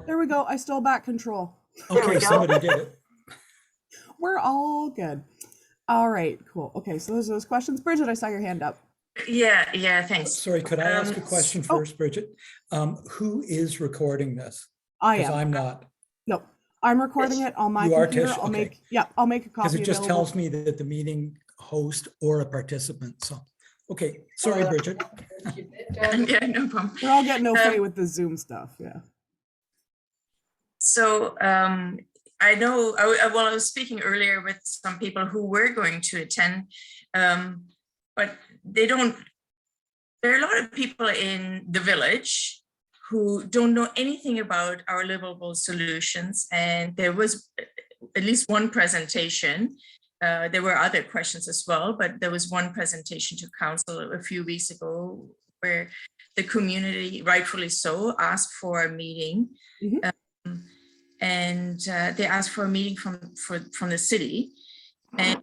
There we go. I stole back control. Okay, somebody did it. We're all good. All right, cool. Okay, so those questions. Bridget, I saw your hand up. Yeah, thanks. Sorry, could I ask a question first, Bridget? Who is recording this? I Because am. I'm not. No, I'm recording it on my You are, computer. Tish? I'll Okay. I'll make a copy. Because it just available. tells me that the meeting host or a participant. So, okay, sorry, Bridget. Yeah, no problem. We're all getting okay with the Zoom stuff. Yeah. So I know, I was speaking earlier with some people who were going to attend, but they don't, there are a lot of people in the village who don't know anything about Our Livable Solutions. And there was at least one presentation. There were other questions as well, but there was one presentation to council a few weeks ago where the community, rightfully so, asked for a meeting. Mm-hmm. And they asked for a meeting from the city, and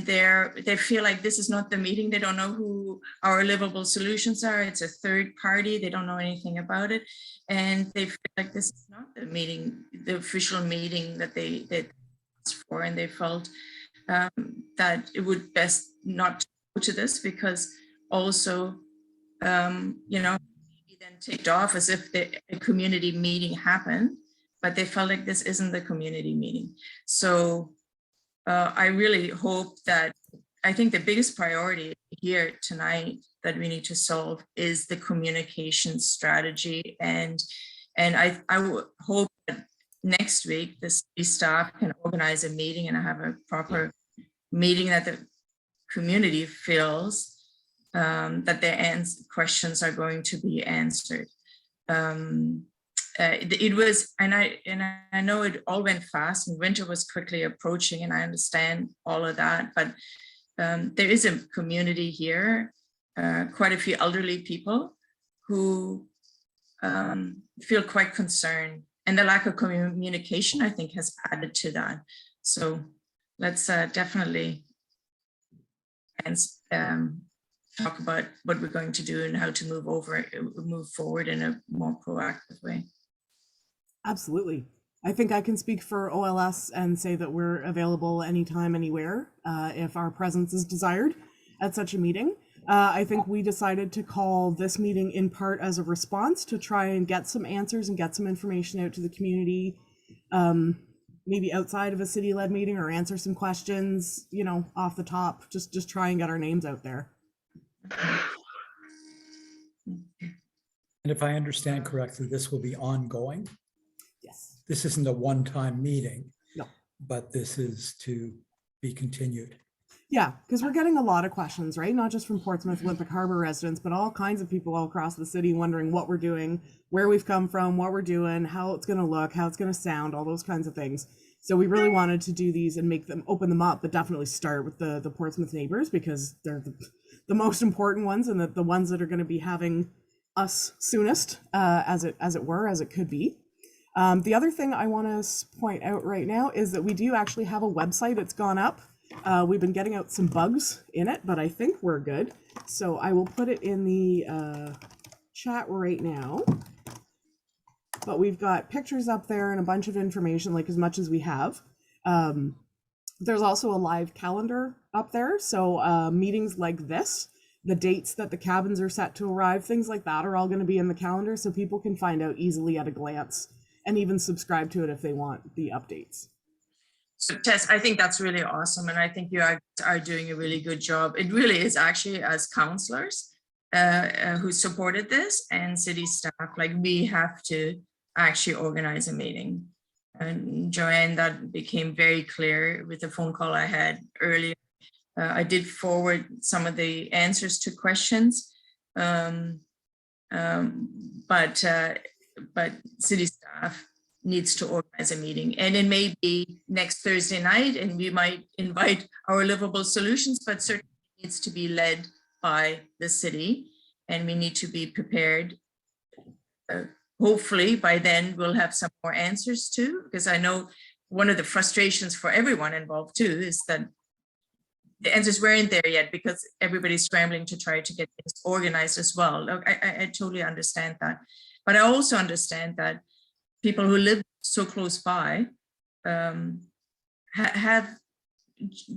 they feel like this is not the meeting. They don't know who Our Livable Solutions are. It's a third party. They don't know anything about it, and they feel like this is not the meeting, the official meeting that they asked for, and they felt that it would best not go to this because also, you know, then ticked off as if a community meeting happened, but they felt like this isn't the community meeting. So I really hope that, I think the biggest priority here tonight that we need to solve is the communication strategy. And I would hope that next week the city staff can organize a meeting and have a proper meeting that the community feels that their questions are going to be answered. It was, and I know it all went fast and winter was quickly approaching, and I understand all of that, but there is a community here, quite a few elderly people who feel quite concerned, and the lack of communication, I think, has added to that. So let's definitely talk about what we're going to do and how to move forward in a more proactive way. Absolutely. I think I can speak for OLS and say that we're available anytime, anywhere, if our presence is desired at such a meeting. I think we decided to call this meeting in part as a response to try and get some answers and get some information out to the community, maybe outside of a city-led meeting, or answer some questions, you know, off the top, just try and get our names out there. And if I understand correctly, this will be ongoing. Yes. This isn't a one-time meeting. No. But this is to be continued. Yeah, because we're getting a lot of questions, right? Not just from Portsmouth Olympic Harbour residents, but all kinds of people all across the city wondering what we're doing, where we've come from, what we're doing, how it's going to look, how it's going to sound, all those kinds of things. So we really wanted to do these and make them, open them up, but definitely start with the Portsmouth neighbors, because they're the most important ones, and the ones that are going to be having us soonest, as it could be. The other thing I want to point out right now is that we do actually have a website. It's gone up. We've been getting out some bugs in it, but I think we're good. So I will put it in the chat right now. But we've got pictures up there and a bunch of information, like as much as we have. There's also a live calendar up there. So meetings like this, the dates that the cabins are set to arrive, things like that are all going to be in the calendar, so people can find out easily at a glance and even subscribe to it if they want the updates. So Tess, I think that's really awesome. And I think you are doing a really good job. It really is actually, as councillors who supported this and city staff, like we have to actually organize a meeting. And Joanne, that became very clear with the phone call I had earlier. I did forward some of the answers to questions, but city staff needs to organize a meeting, and it may be next Thursday night, and we might invite Our Livable Solutions, but certainly needs to be led by the city, and we need to be prepared. Hopefully by then we'll have some more answers too, because I know one of the frustrations for everyone involved too is that the answers weren't there yet because everybody's scrambling to try to get things organized as well. I totally understand that. But I also understand that people who live so close by have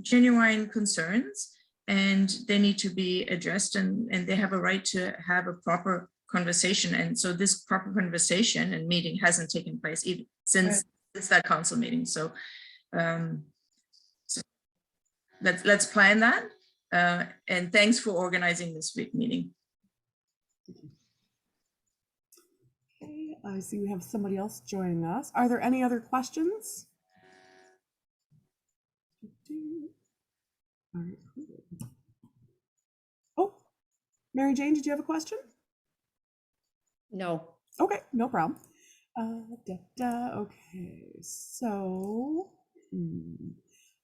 genuine concerns, and they need to be addressed, and they have a right to have a proper conversation. And so this proper conversation and meeting hasn't taken place even since that council meeting. So, so let's plan that. And thanks for organizing this week meeting. Okay, I see we have somebody else joining us. Are there any other questions? All right. Oh, Mary Jane, did you have a question? No. Okay, no problem. Okay, so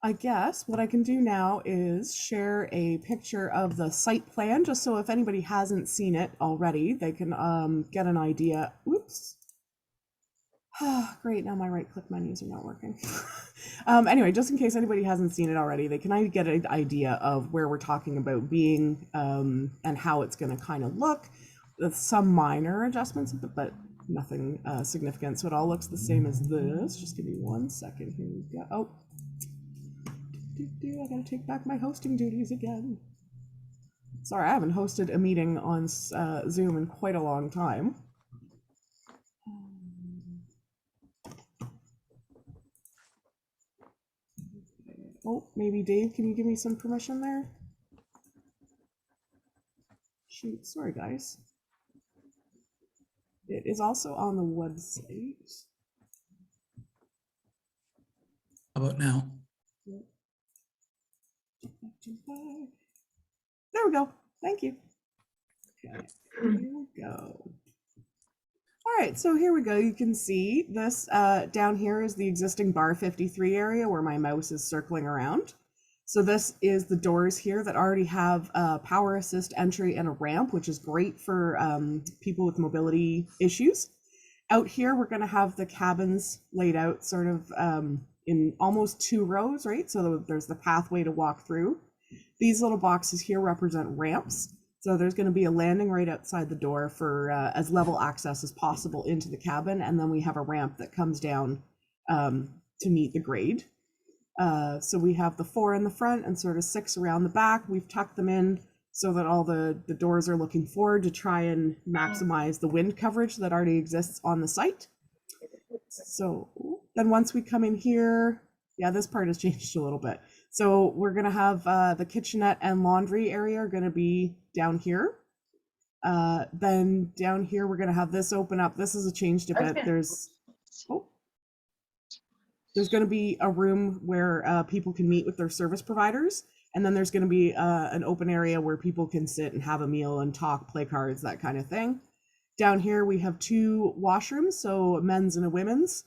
I guess what I can do now is share a picture of the site plan, just so if anybody hasn't seen it already, they can get an idea. Oops. Great, now my right-click menus are not working. Anyway, just in case anybody hasn't seen it already, they can get an idea of where we're talking about being and how it's going to kind of look. With some minor adjustments, but nothing significant. So it all looks the same as this. Just give me 1 second. Here we go. Oh, I gotta take back my hosting duties again. Sorry, I haven't hosted a meeting on Zoom in quite a long time. Oh, maybe Dave, can you give me some permission there? Shoot, sorry guys. It is also on the website. How about now? There we go. Thank you. Okay, here we go. All right, so here we go. You can see this down here is the existing bar 53 area where my mouse is circling around. So this is the doors here that already have power assist entry and a ramp, which is great for people with mobility issues. Out here, we're going to have the cabins laid out sort of in almost 2 rows, right? So there's the pathway to walk through. These little boxes here represent ramps. So there's going to be a landing right outside the door for as level access as possible into the cabin. And then we have a ramp that comes down to meet the grade. So we have the 4 in the front and sort of 6 around the back. We've tucked them in so that all the doors are looking forward to try and maximize the wind coverage that already exists on the site. So then once we come in here, yeah, this part has changed a little bit. So we're going to have the kitchenette and laundry area are going to be down here. Then down here, we're going to have this open up. This is a changed a bit. There's going to be a room where people can meet with their service providers. And then there's going to be an open area where people can sit and have a meal and talk, play cards, that kind of thing. Down here, we have 2 washrooms, so a men's and a women's.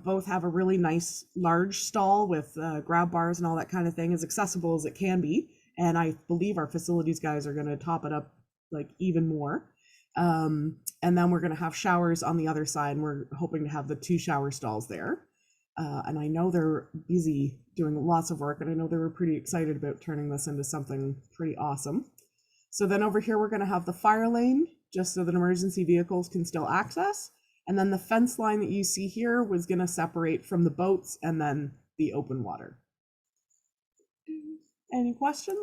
Both have a really nice large stall with grab bars and all that kind of thing, as accessible as it can be. And I believe our facilities guys are going to top it up like even more. And then we're going to have showers on the other side, and we're hoping to have the 2 shower stalls there. And I know they're busy doing lots of work, and I know they were pretty excited about turning this into something pretty awesome. So then over here, we're going to have the fire lane, just so that emergency vehicles can still access. And then the fence line that you see here was going to separate from the boats and then the open water. Any questions?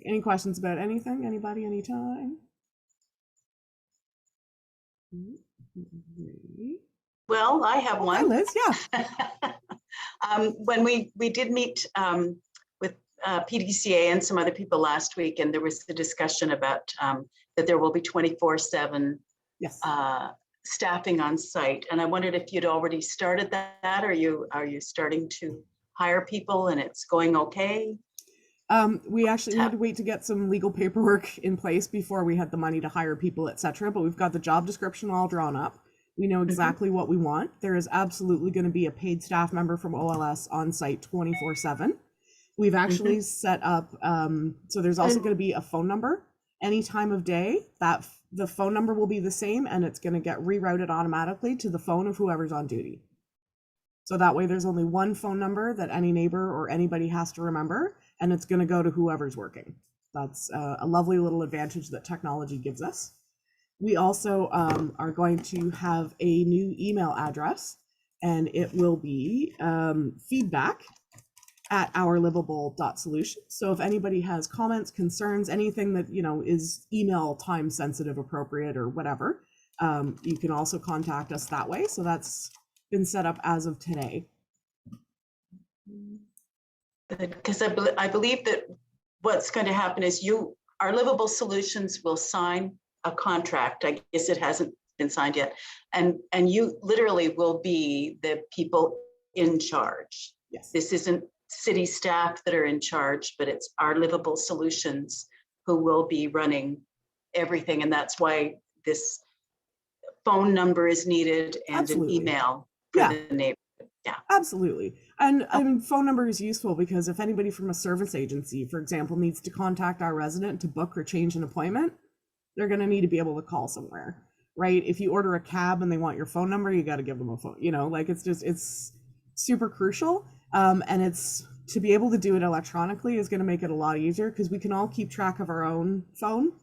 Any questions about anything? Anybody, anytime? Well, I have one. Hi, Liz. Yeah. When we did meet with PDCA and some other people last week, and there was the discussion about that there will be 24/7 Yes. Staffing on site, and I wondered if you'd already started that. Are you starting to hire people, and it's going okay? We actually had to wait to get some legal paperwork in place before we had the money to hire people, etc. But we've got the job description all drawn up. We know exactly what we want. There is absolutely going to be a paid staff member from OLS on site 24/7. We've actually set up, so there's also going to be a phone number any time of day. That the phone number will be the same, and it's going to get rerouted automatically to the phone of whoever's on duty. So that way there's only one phone number that any neighbor or anybody has to remember, and it's going to go to whoever's working. that's a lovely little advantage that technology gives us. We also are going to have a new email address, and it will be feedback@ourlivable.solutions. So if anybody has comments, concerns, anything that, is email time sensitive, appropriate, or whatever, you can also contact us that way. So that's been set up as of today. Because I believe that what's going to happen is Our Livable Solutions will sign a contract. I guess it hasn't been signed yet. And you literally will be the people in charge. Yes. This isn't city staff that are in charge, but it's Our Livable Solutions who will be running everything. And that's why this phone number is needed and Absolutely. an email for Yeah. the neighbor. Yeah. Absolutely. And I mean, phone number is useful because if anybody from a service agency, for example, needs to contact our resident to book or change an appointment, they're going to need to be able to call somewhere, right? If you order a cab and they want your phone number, you got to give them a phone, it's super crucial. And it's to be able to do it electronically is going to make it a lot easier because we can all keep track of our own phone.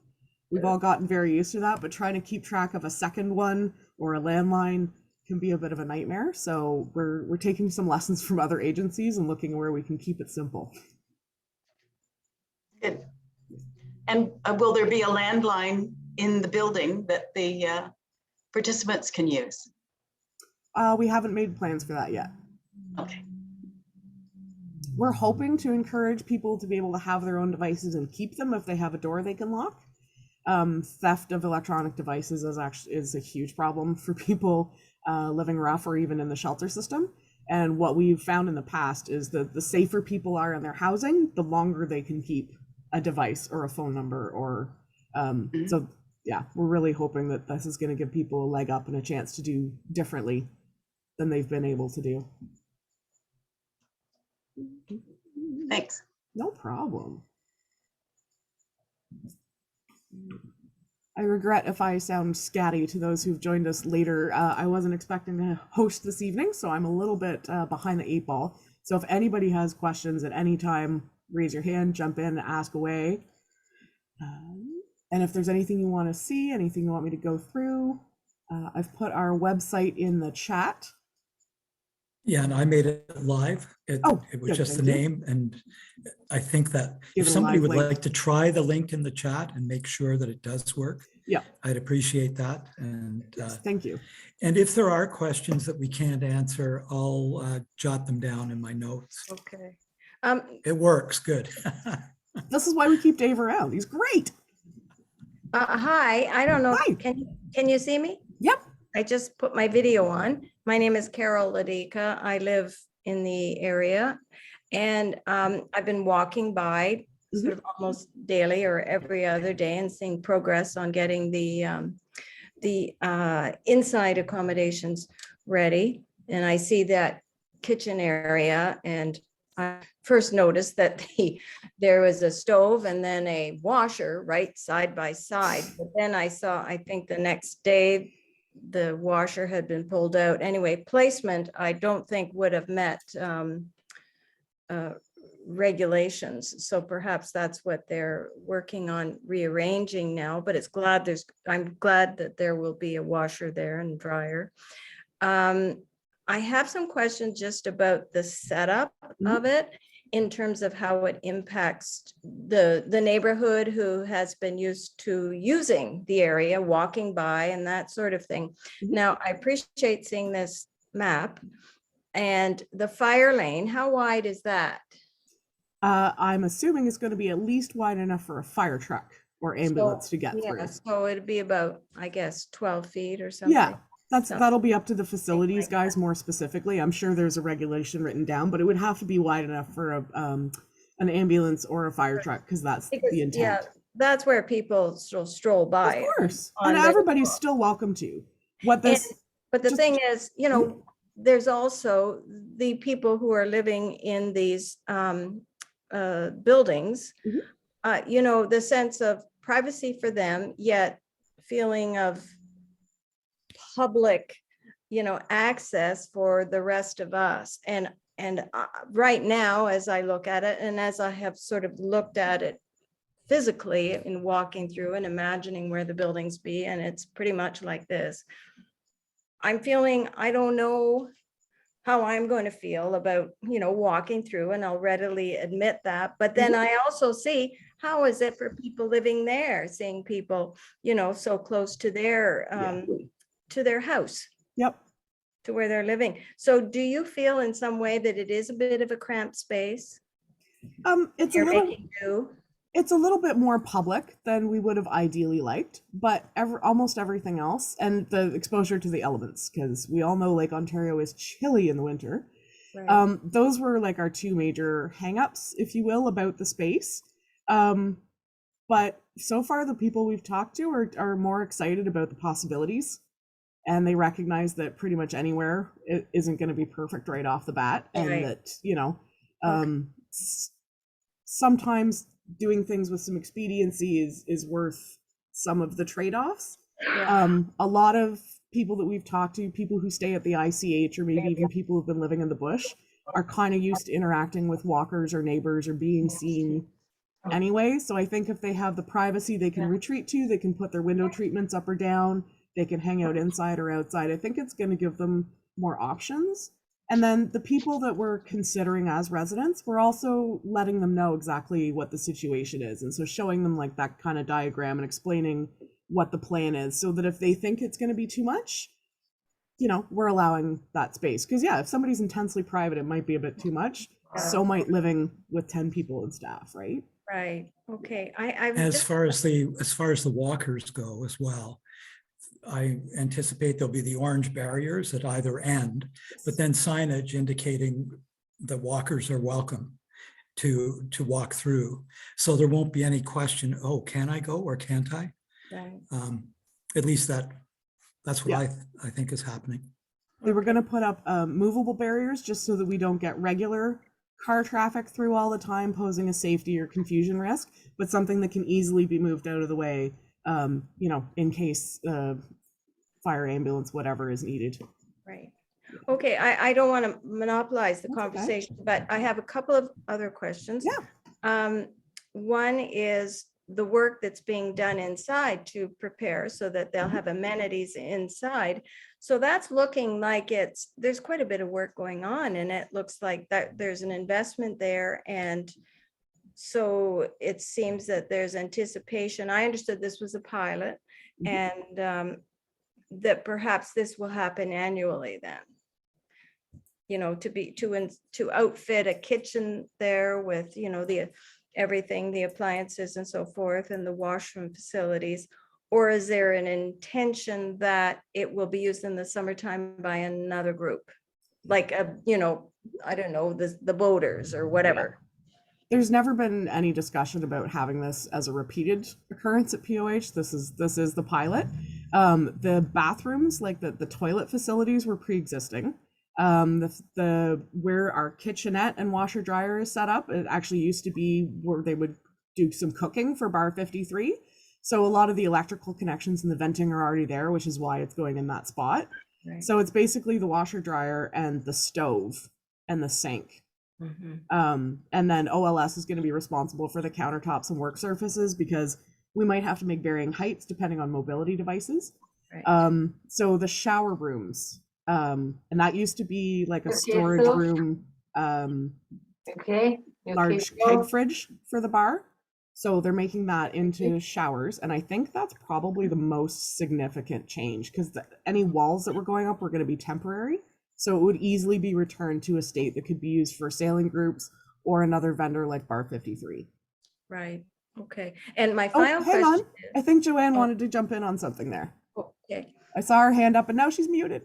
We've all gotten very used to that, but trying to keep track of a second one or a landline can be a bit of a nightmare. So we're taking some lessons from other agencies and looking where we can keep it simple. Good. And will there be a landline in the building that the participants can use? We haven't made plans for that yet. Okay. We're hoping to encourage people to be able to have their own devices and keep them if they have a door they can lock. Theft of electronic devices is a huge problem for people living rough or even in the shelter system. And what we've found in the past is that the safer people are in their housing, the longer they can keep a device or a phone number or so yeah, we're really hoping that this is going to give people a leg up and a chance to do differently than they've been able to do. Thanks. No problem. I regret if I sound scatty to those who've joined us later. I wasn't expecting to host this evening, so I'm a little bit behind the 8 ball. So if anybody has questions at any time, raise your hand, jump in, and ask away. And if there's anything you want to see, anything you want me to go through, I've put our website in the chat. Yeah, and I made it live. It was good, just the thank you. name. And I think that Give if it a somebody live would link. like to try the link in the chat and make sure that it does work, Yeah, I'd appreciate that. And yes, thank you. and if there are questions that we can't answer, I'll jot them down in my notes. Okay. It works good. This is why we keep Dave around. He's great. Hi, I don't know. Hi. Can you see me? Yep. I just put my video on. My name is Carol Ladika. I live in the area and I've been walking by sort of almost daily or every other day and seeing progress on getting the inside accommodations ready. And I see that kitchen area and I first noticed that there was a stove and then a washer right side by side. But then I saw, I think the next day, the washer had been pulled out. Anyway, placement, I don't think would have met regulations. So perhaps that's what they're working on rearranging now, but I'm glad that there will be a washer there and dryer. I have some questions just about the setup of it in terms of how it impacts the neighborhood who has been used to using the area, walking by and that sort of thing. Now, I appreciate seeing this map and the fire lane. How wide is that? I'm assuming it's going to be at least wide enough for a fire truck or ambulance to get through. So it'd be about, I guess, 12 feet or something. Yeah, that'll be up to the facilities guys more specifically. I'm sure there's a regulation written down, but it would have to be wide enough for an ambulance or a fire truck because that's the intent. Yeah, that's where people stroll by. Of course, and everybody's still welcome to. But the thing is, there's also the people who are living in these buildings, the sense of privacy for them, yet feeling of public, access for the rest of us. And right now, as I look at it, and as I have sort of looked at it physically in walking through and imagining where the buildings be, and it's pretty much like this. I'm feeling, I don't know how I'm going to feel about, walking through, and I'll readily admit that. But then I also see, how is it for people living there, seeing people, so close to their house, Yep. to where they're living. So do you feel in some way that it is a bit of a cramped space? It's You're making do? it's a little bit more public than we would have ideally liked, but almost everything else, and the exposure to the elements, because we all know Lake Ontario is chilly in the winter. Right. Those were like our two major hangups, if you will, about the space. But so far, the people we've talked to are more excited about the possibilities, and they recognize that pretty much anywhere it isn't going to be perfect right off the bat, and Right. that sometimes doing things with some expediency is worth some of the trade-offs. Yeah. A lot of people that we've talked to, people who stay at the ICH, or maybe even people who've been living in the bush, are kind of used to interacting with walkers or neighbors or being seen anyway. So I think if they have the privacy they can retreat to, they can put their window treatments up or down, they can hang out inside or outside. I think it's going to give them more options. And then the people that we're considering as residents, we're also letting them know exactly what the situation is. And so showing them like that kind of diagram and explaining what the plan is, so that if they think it's going to be too much, we're allowing that space. Because yeah, if somebody's intensely private, it might be a bit too much. So might living with 10 people and staff, right? Right. Okay. As far as the walkers go as well, I anticipate there'll be the orange barriers at either end, but then signage indicating that walkers are welcome to walk through. So there won't be any question, oh, can I go or can't I? Right. At least that's what I think is happening. They were going to put up movable barriers just so that we don't get regular car traffic through all the time, posing a safety or confusion risk, but something that can easily be moved out of the way, in case fire, ambulance, whatever is needed. Right. Okay. I don't want to monopolize the That's okay. conversation, but I have a couple of other questions. Yeah. One is the work that's being done inside to prepare so that they'll have amenities inside. So that's looking like there's quite a bit of work going on, and it looks like that there's an investment there. And so it seems that there's anticipation. I understood this was a pilot, and that perhaps this will happen annually then. To outfit a kitchen there with, everything, the appliances and so forth, and the washroom facilities. Or is there an intention that it will be used in the summertime by another group? Like, I don't know, the boaters or whatever. There's never been any discussion about having this as a repeated occurrence at POH. This is the pilot. The bathrooms, like the toilet facilities, were pre-existing. Where our kitchenette and washer dryer is set up, it actually used to be where they would do some cooking for bar 53. So a lot of the electrical connections and the venting are already there, which is why it's going in that spot. Right. So it's basically the washer dryer and the stove and the sink. And then OLS is going to be responsible for the countertops and work surfaces, because we might have to make varying heights depending on mobility devices. Right. So the shower rooms, and that used to be like a storage room, large keg fridge for the bar. So they're making that into showers, and I think that's probably the most significant change, because any walls that were going up were going to be temporary. So it would easily be returned to a state that could be used for sailing groups or another vendor like Bar 53. Right. Okay. And my final hang question on. I think Joanne wanted to jump in on something there. Okay. I saw her hand up and now she's muted.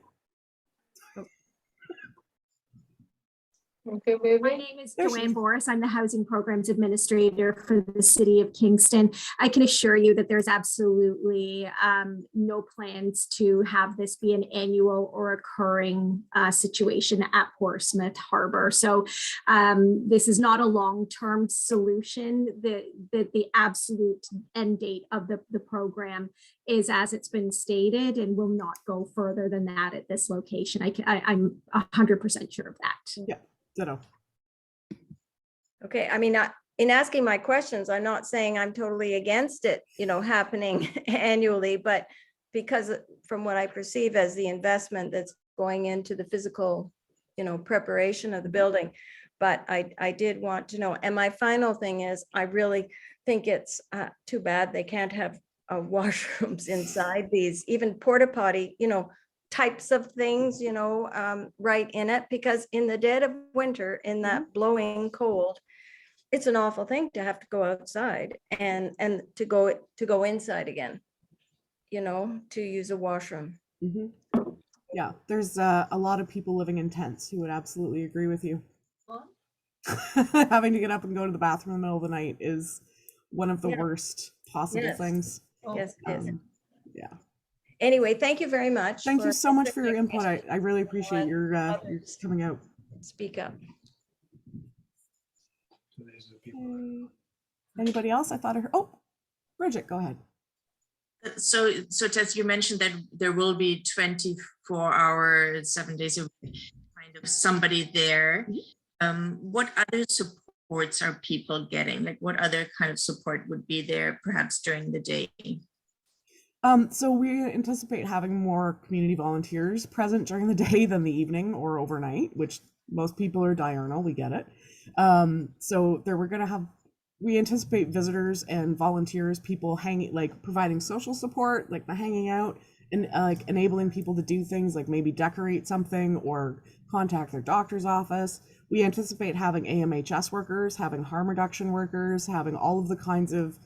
Okay, my name is Joanne Boris. I'm the Housing Programs Administrator for the City of Kingston. I can assure you that there's absolutely no plans to have this be an annual or occurring situation at Portsmouth Harbour. So this is not a long-term solution. The absolute end date of the program is as it's been stated and will not go further than that at this location. I'm 100% sure of that. Yeah. Ditto. Okay, I mean, in asking my questions, I'm not saying I'm totally against it, happening annually, but because from what I perceive as the investment that's going into the physical, preparation of the building. But I did want to know, and my final thing is, I really think it's too bad they can't have washrooms inside these, even porta potty, types of things, right in it, because in the dead of winter, in that blowing cold, it's an awful thing to have to go outside and to go inside again, to use a washroom. Mhm. Yeah, there's a lot of people living in tents who would absolutely agree with you. Having to get up and go to the bathroom in the middle of the night is one of the Yeah. worst possible Yes. things. Yes, it is. Yeah. Anyway, thank you very much. Thank you so much for your answering input. questions. I really appreciate your Others. coming out. Speak up. Anybody else? I thought I heard. Oh, Bridget, go ahead. So Tess, you mentioned that there will be 24 hours, 7 days a week, kind of somebody there. What other supports are people getting? Like what other kind of support would be there perhaps during the day? So we anticipate having more community volunteers present during the day than the evening or overnight, which most people are diurnal, we get it. So there we anticipate visitors and volunteers, people providing social support, like the hanging out, and like enabling people to do things like maybe decorate something or contact their doctor's office. We anticipate having AMHS workers, having harm reduction workers, having all of the kinds of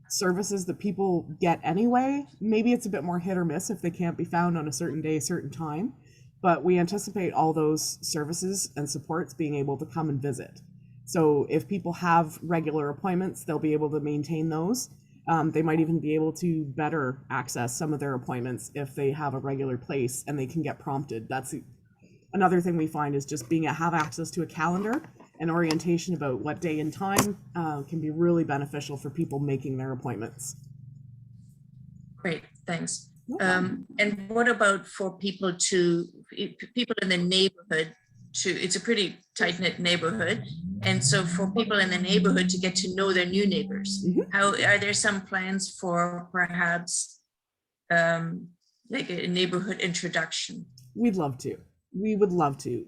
services that people get anyway. Maybe it's a bit more hit or miss if they can't be found on a certain day, certain time, but we anticipate all those services and supports being able to come and visit. So if people have regular appointments, they'll be able to maintain those. They might even be able to better access some of their appointments if they have a regular place and they can get prompted. That's another thing we find, is just have access to a calendar and orientation about what day and time can be really beneficial for people making their appointments. Great, thanks. No problem. And what about for people in the neighborhood it's a pretty tight-knit neighborhood. And so for people in the neighborhood to get to know their new neighbors, how are there some plans for perhaps like a neighborhood introduction? We'd love to. We would love to.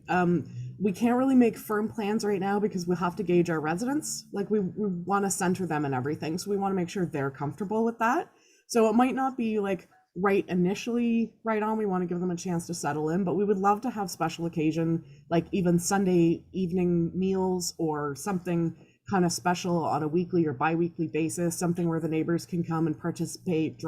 We can't really make firm plans right now because we'll have to gauge our residents. Like we want to center them and everything. So we want to make sure they're comfortable with that. So it might not be like right initially right on. We want to give them a chance to settle in, but we would love to have special occasion, like even Sunday evening meals or something kind of special on a weekly or bi-weekly basis, something where the neighbors can come and participate,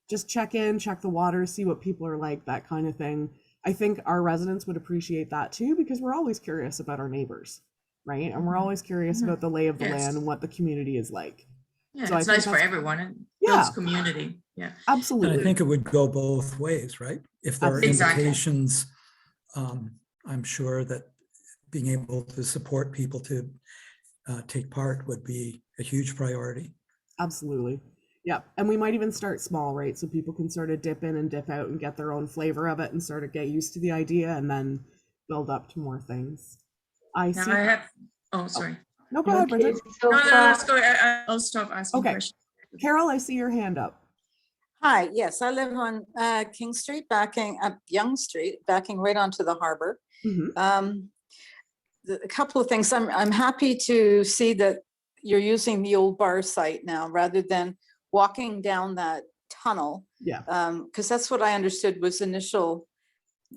just check in, check the water, see what people are like, that kind of thing. I think our residents would appreciate that too, because we're always curious about our neighbors, right? And we're always curious about the lay of the land and what the community is like. Yeah, so it's nice for everyone. It builds community. Yeah, absolutely. And I think it would go both ways, right? If there are invitations, I'm sure that being able to support people to take part would be a huge priority. Absolutely. Yeah. And we might even start small, right? So people can sort of dip in and dip out and get their own flavor of it and sort of get used to the idea and then build up to more things. Sorry. No, go ahead, Bridget. So No, let's go. I'll stop asking questions. Carol, I see your hand up. Hi, yes, I live on King Street, backing up Young Street, backing right onto the harbor. A couple of things. I'm happy to see that you're using the old bar site now rather than walking down that tunnel. Yeah. Because that's what I understood was initially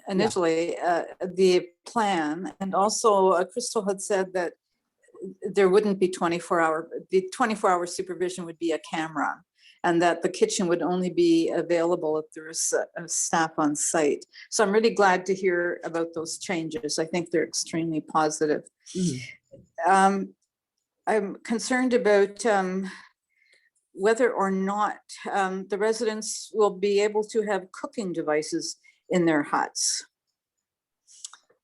the plan. And also Crystal had said that there wouldn't be 24-hour supervision would be a camera, and that the kitchen would only be available if there was a staff on site. So I'm really glad to hear about those changes. I think they're extremely positive. I'm concerned about whether or not the residents will be able to have cooking devices in their huts.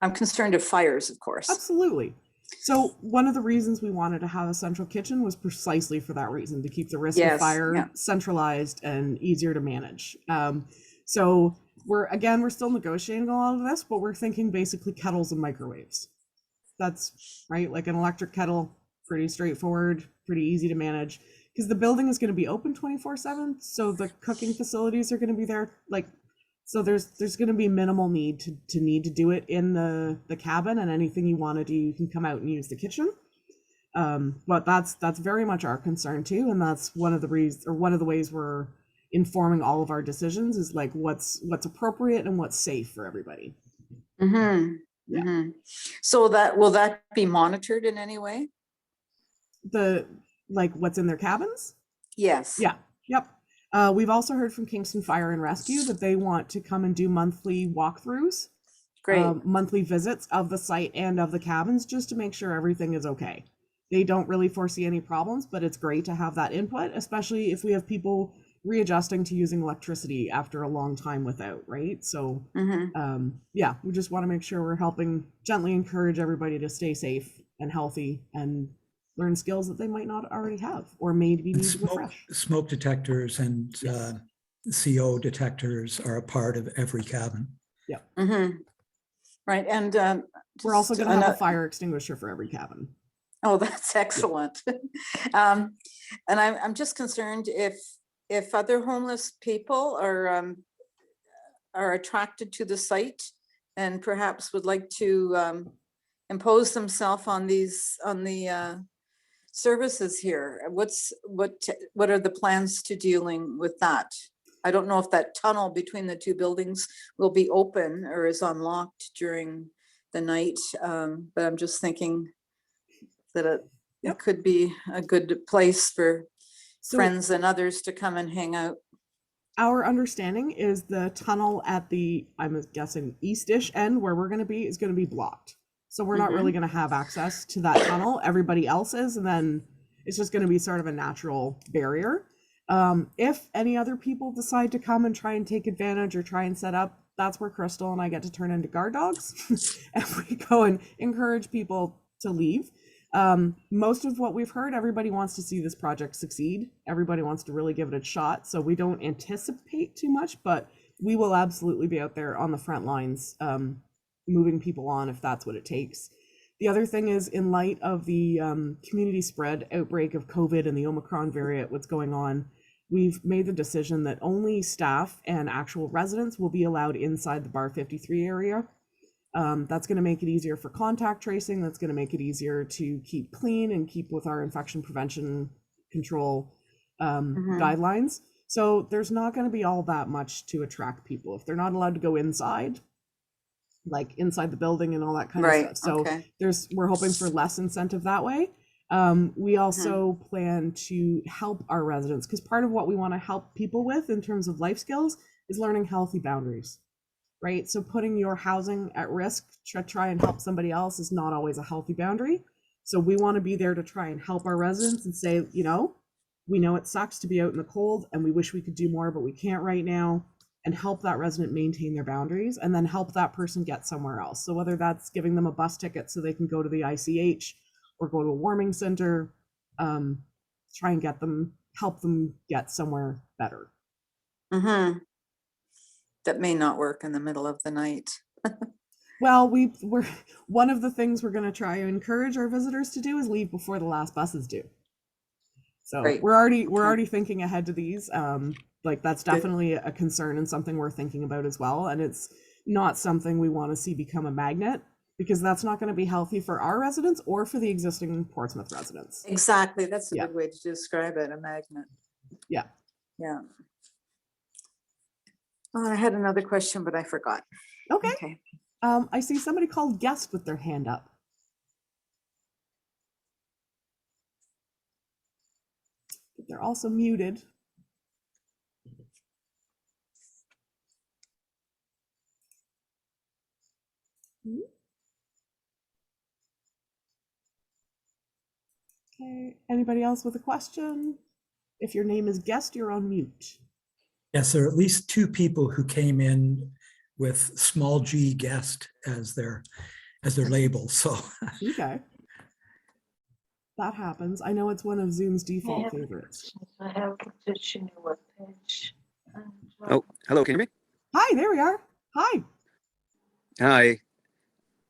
I'm concerned of fires, of course. Absolutely. So one of the reasons we wanted to have a central kitchen was precisely for that reason, to keep the risk of fire centralized and easier to manage. So we're still negotiating a lot of this, but we're thinking basically kettles and microwaves. That's right, like an electric kettle pretty straightforward, pretty easy to manage, because the building is going to be open 24/7. So the cooking facilities are going to be there. Like, so there's going to be minimal need to need to do it in the cabin, and anything you want to do, you can come out and use the kitchen. But that's very much our concern too. And that's one of the reasons, or one of the ways we're informing all of our decisions, is like what's appropriate and what's safe for everybody. Mhm, Yeah. mhm. So that, will that be monitored in any way? The, like, what's in their cabins? Yes. Yeah. Yep. We've also heard from Kingston Fire and Rescue that they want to come and do monthly walkthroughs, Great. monthly visits of the site and of the cabins, just to make sure everything is okay. They don't really foresee any problems, but it's great to have that input, especially if we have people readjusting to using electricity after a long time without, right? So Mhm. yeah, we just want to make sure we're helping gently encourage everybody to stay safe and healthy and learn skills that they might not already have, or maybe And need to refresh. smoke detectors and CO detectors are a part of every cabin. Yeah. Mhm. Right, and We're also just going to have a ano- fire extinguisher for every cabin. Oh, that's excellent. And I'm just concerned if other homeless people are attracted to the site and perhaps would like to impose themselves on the services here. What are the plans to dealing with that? I don't know if that tunnel between the two buildings will be open or is unlocked during the night, but I'm just thinking that it Yep. could be a good place for So friends and others to come and hang out. our understanding is the tunnel at the, I'm guessing, eastish end where we're going to be is going to be blocked. So we're not really going to have access to that tunnel. Everybody else is, and then it's just going to be sort of a natural barrier. If any other people decide to come and try and take advantage or try and set up, that's where Crystal and I get to turn into guard dogs. And we go and encourage people to leave. Most of what we've heard, everybody wants to see this project succeed. Everybody wants to really give it a shot. So we don't anticipate too much, but we will absolutely be out there on the front lines, moving people on if that's what it takes. The other thing is, in light of the community spread outbreak of COVID and the Omicron variant, what's going on, we've made the decision that only staff and actual residents will be allowed inside the Bar 53 area. That's going to make it easier for contact tracing. That's going to make it easier to keep clean and keep with our infection prevention control guidelines. So there's not going to be all that much to attract people if they're not allowed to go inside, like inside the building and all that kind of stuff. So Okay. we're hoping for less incentive that way. We also plan to help our residents, because part of what we want to help people with in terms of life skills is learning healthy boundaries. Right? So putting your housing at risk to try and help somebody else is not always a healthy boundary. So we want to be there to try and help our residents and say, you know, we know it sucks to be out in the cold and we wish we could do more, but we can't right now, and help that resident maintain their boundaries and then help that person get somewhere else. So whether that's giving them a bus ticket so they can go to the ICH or go to a warming center, try and help them get somewhere better. That may not work in the middle of the night. Well, we're one of the things we're going to try and encourage our visitors to do is leave before the last buses do. So Great. we're already thinking ahead to these. Like that's definitely a concern and something we're thinking about as well. And it's not something we want to see become a magnet, because that's not going to be healthy for our residents or for the existing Portsmouth residents. Exactly. That's a Yeah. good way to describe it, a magnet. Yeah. Yeah. Oh, I had another question, but I forgot. Okay. I see somebody called guest with their hand up. But they're also muted. Okay. Anybody else with a question? If your name is guest, you're on mute. Yes, there are at least two people who came in with small g guest as their label. So Okay. That happens. I know it's one of Zoom's default favorites. I have to change your page. Oh, hello, can you hear me? Hi, there we are. Hi. Hi.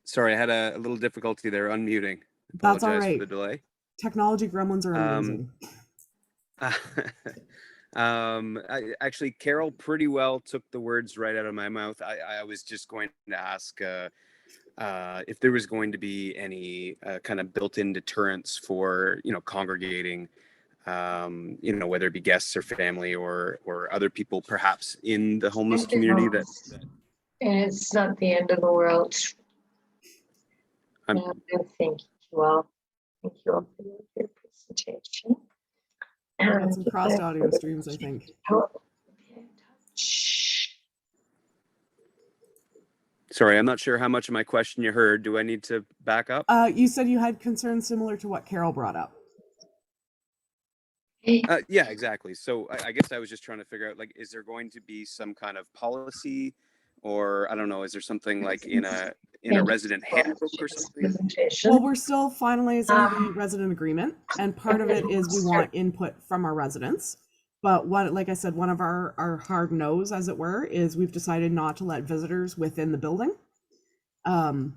Sorry, I had a little difficulty there unmuting. That's all Apologize right. for the delay. Technology gremlins are amazing. Actually, Carol pretty well took the words right out of my mouth. I was just going to ask if there was going to be any kind of built-in deterrents for, congregating, whether it be guests or family or other people perhaps in the homeless community that And it's not the end of the world. I'm, Thank you all. Thank you all for your presentation. We've got some crossed audio streams, I think. sorry, I'm not sure how much of my question you heard. Do I need to back up? You said you had concerns similar to what Carol brought up. Yeah, exactly. So I guess I was just trying to figure out, like, is there going to be some kind of policy, or I don't know, is there something like in a resident handbook or something? Well, we're still finalizing the resident agreement, and part of it is we want input from our residents. But like I said, one of our hard no's, as it were, is we've decided not to let visitors within the building.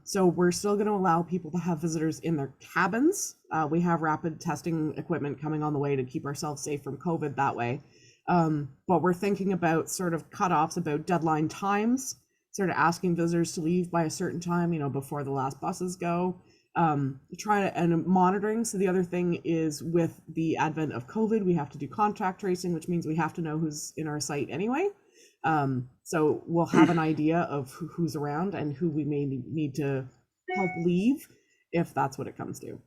So we're still going to allow people to have visitors in their cabins. We have rapid testing equipment coming on the way to keep ourselves safe from COVID that way. But we're thinking about sort of cutoffs, about deadline times, sort of asking visitors to leave by a certain time, before the last buses go. And monitoring. So the other thing is, with the advent of COVID, we have to do contact tracing, which means we have to know who's in our site anyway. So we'll have an idea of who's around and who we may need to help leave, if that's what it comes to.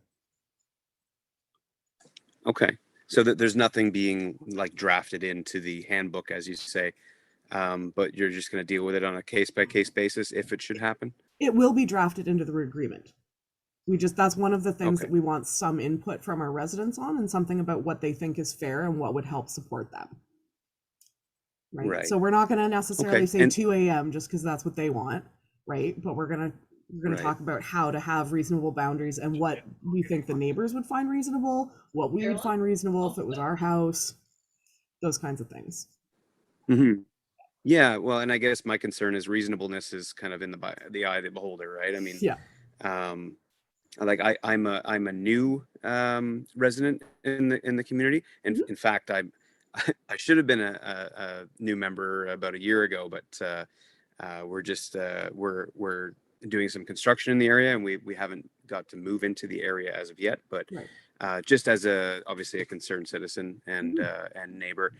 Okay. So that there's nothing being like drafted into the handbook, as you say, but you're just going to deal with it on a case-by-case basis if it should happen? It will be drafted into the agreement. That's one of the things Okay. that we want some input from our residents on, and something about what they think is fair and what would help support them. Right. So we're not going to necessarily say 2 a.m. just because that's what they want, right? But we're going to talk about how to have reasonable boundaries and what we think the neighbors would find reasonable, what we would find reasonable if it was our house, those kinds of things. Mm-hmm. Yeah, well, and I guess my concern is reasonableness is kind of in the eye of the beholder, right? I mean, yeah. Like I'm a new resident in the community, and in fact, I should have been a new member about a year ago, but we're just we're doing some construction in the area, and we haven't got to move into the area as of yet. But just as obviously a concerned citizen and neighbor,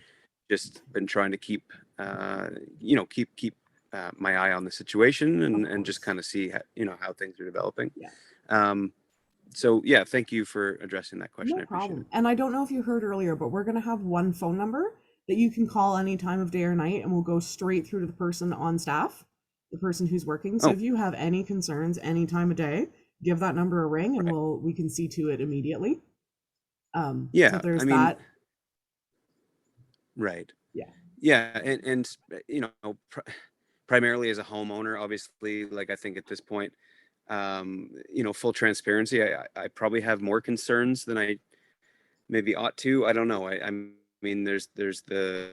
just been trying to keep keep my eye on the situation and just kind of see how things are developing. So yeah, thank you for addressing that question. No I appreciate problem. it. And I don't know if you heard earlier, but we're going to have one phone number that you can call any time of day or night, and we'll go straight through to the person on staff, the person who's working. So if you have any concerns any time of day, give that number a ring, and we can see to it immediately. So there's that. Right. Yeah. Yeah, and primarily as a homeowner, obviously, like I think at this point, full transparency, I probably have more concerns than I maybe ought to. I don't know. I mean, there's the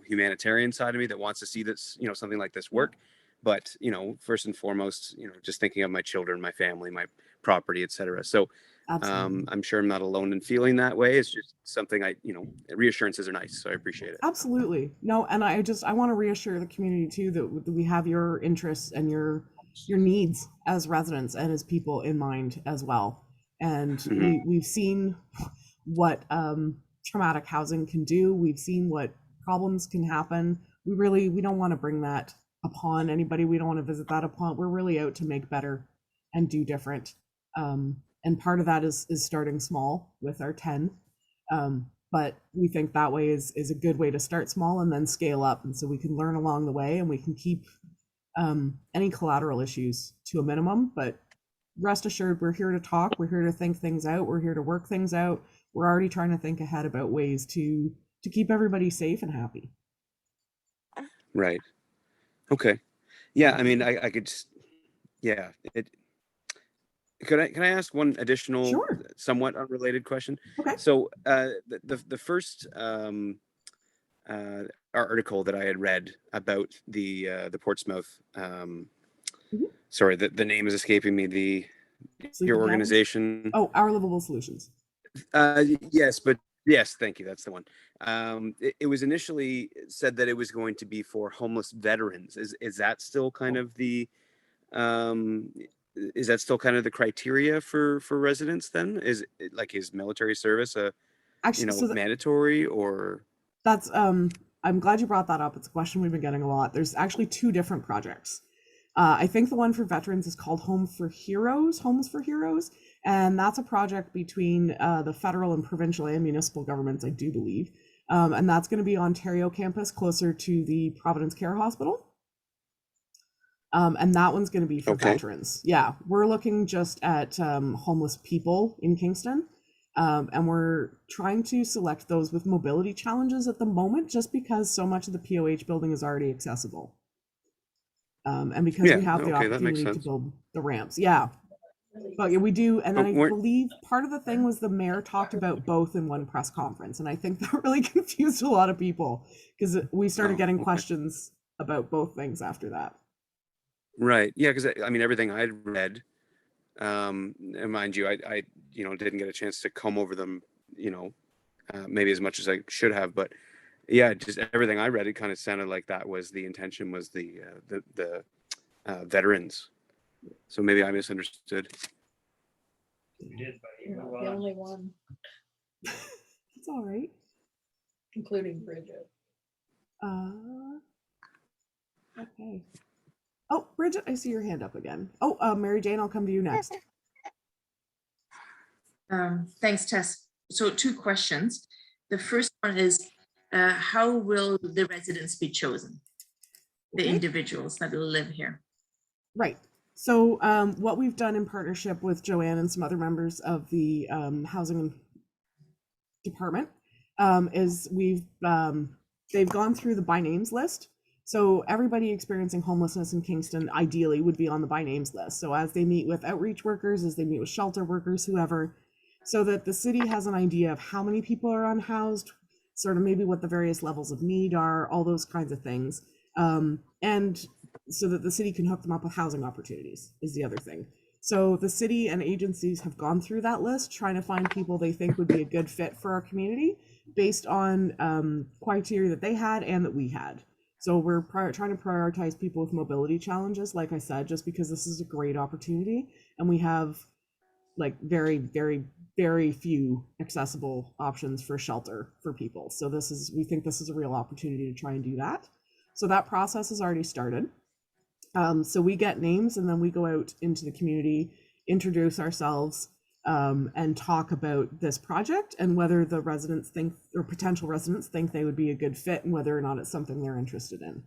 humanitarian side of me that wants to see this, something like this work. But, first and foremost, just thinking of my children, my family, my property, etc. So I'm sure I'm not alone in feeling that way. It's just something reassurances are nice. So I appreciate it. Absolutely. No, and I want to reassure the community too that we have your interests and your needs as residents and as people in mind as well. And we've seen what traumatic housing can do. We've seen what problems can happen. We don't want to bring that upon anybody. We don't want to visit that upon. We're really out to make better and do different. And part of that is starting small with our 10. But we think that way is a good way to start small and then scale up. And so we can learn along the way, and we can keep any collateral issues to a minimum. But rest assured, we're here to talk. We're here to think things out. We're here to work things out. We're already trying to think ahead about ways to keep everybody safe and happy. Right. Okay. Yeah. I mean, I could just, yeah. Can I ask one additional, somewhat unrelated question? Okay. So the first article that I had read about the Portsmouth, sorry, the name is escaping me. Sleeping your cabins? organization. Oh, Our Livable Solutions. Yes, but yes, thank you. That's the one. It was initially said that it was going to be for homeless veterans. Is that still kind of the is that still kind of the criteria for residents then? Is military service a Actually, so mandatory, or? that's I'm glad you brought that up. It's a question we've been getting a lot. There's actually two different projects. I think the one for veterans is called Homes for Heroes, and that's a project between the federal and provincial and municipal governments, I do believe. And that's going to be Ontario campus, closer to the Providence Care Hospital. And that one's going to be for veterans. Yeah, we're looking just at homeless people in Kingston. And we're trying to select those with mobility challenges at the moment, just because so much of the POH building is already accessible. And because we have the opportunity to build the ramps. Yeah. But yeah, we do. And then I believe part of the thing was the mayor talked about both in one press conference. And I think that really confused a lot of people, because we started getting questions about both things after that. Right. Yeah, because I mean, everything I'd read, and mind you, I didn't get a chance to comb over them, maybe as much as I should have, but yeah, just everything I read, it kind of sounded like that was the intention, was the veterans. So maybe I misunderstood. You did, buddy. The only one. It's all right. Including Bridget. Okay. Oh, Bridget, I see your hand up again. Oh, Mary Jane, I'll come to you next. Thanks, Tess. So 2 questions. The first one is, how will the residents be chosen? The individuals that will live here. Right. So what we've done in partnership with Joanne and some other members of the housing department is they've gone through the by names list. So everybody experiencing homelessness in Kingston ideally would be on the by names list. So as they meet with outreach workers, as they meet with shelter workers, whoever, so that the city has an idea of how many people are unhoused, sort of maybe what the various levels of need are, all those kinds of things. And so that the city can hook them up with housing opportunities is the other thing. So the city and agencies have gone through that list, trying to find people they think would be a good fit for our community based on criteria that they had and that we had. So we're trying to prioritize people with mobility challenges, like I said, just because this is a great opportunity. And we have like very, very, very few accessible options for shelter for people. So we think this is a real opportunity to try and do that. So that process has already started. So we get names and then we go out into the community, introduce ourselves, and talk about this project and whether the residents think, or potential residents think, they would be a good fit and whether or not it's something they're interested in.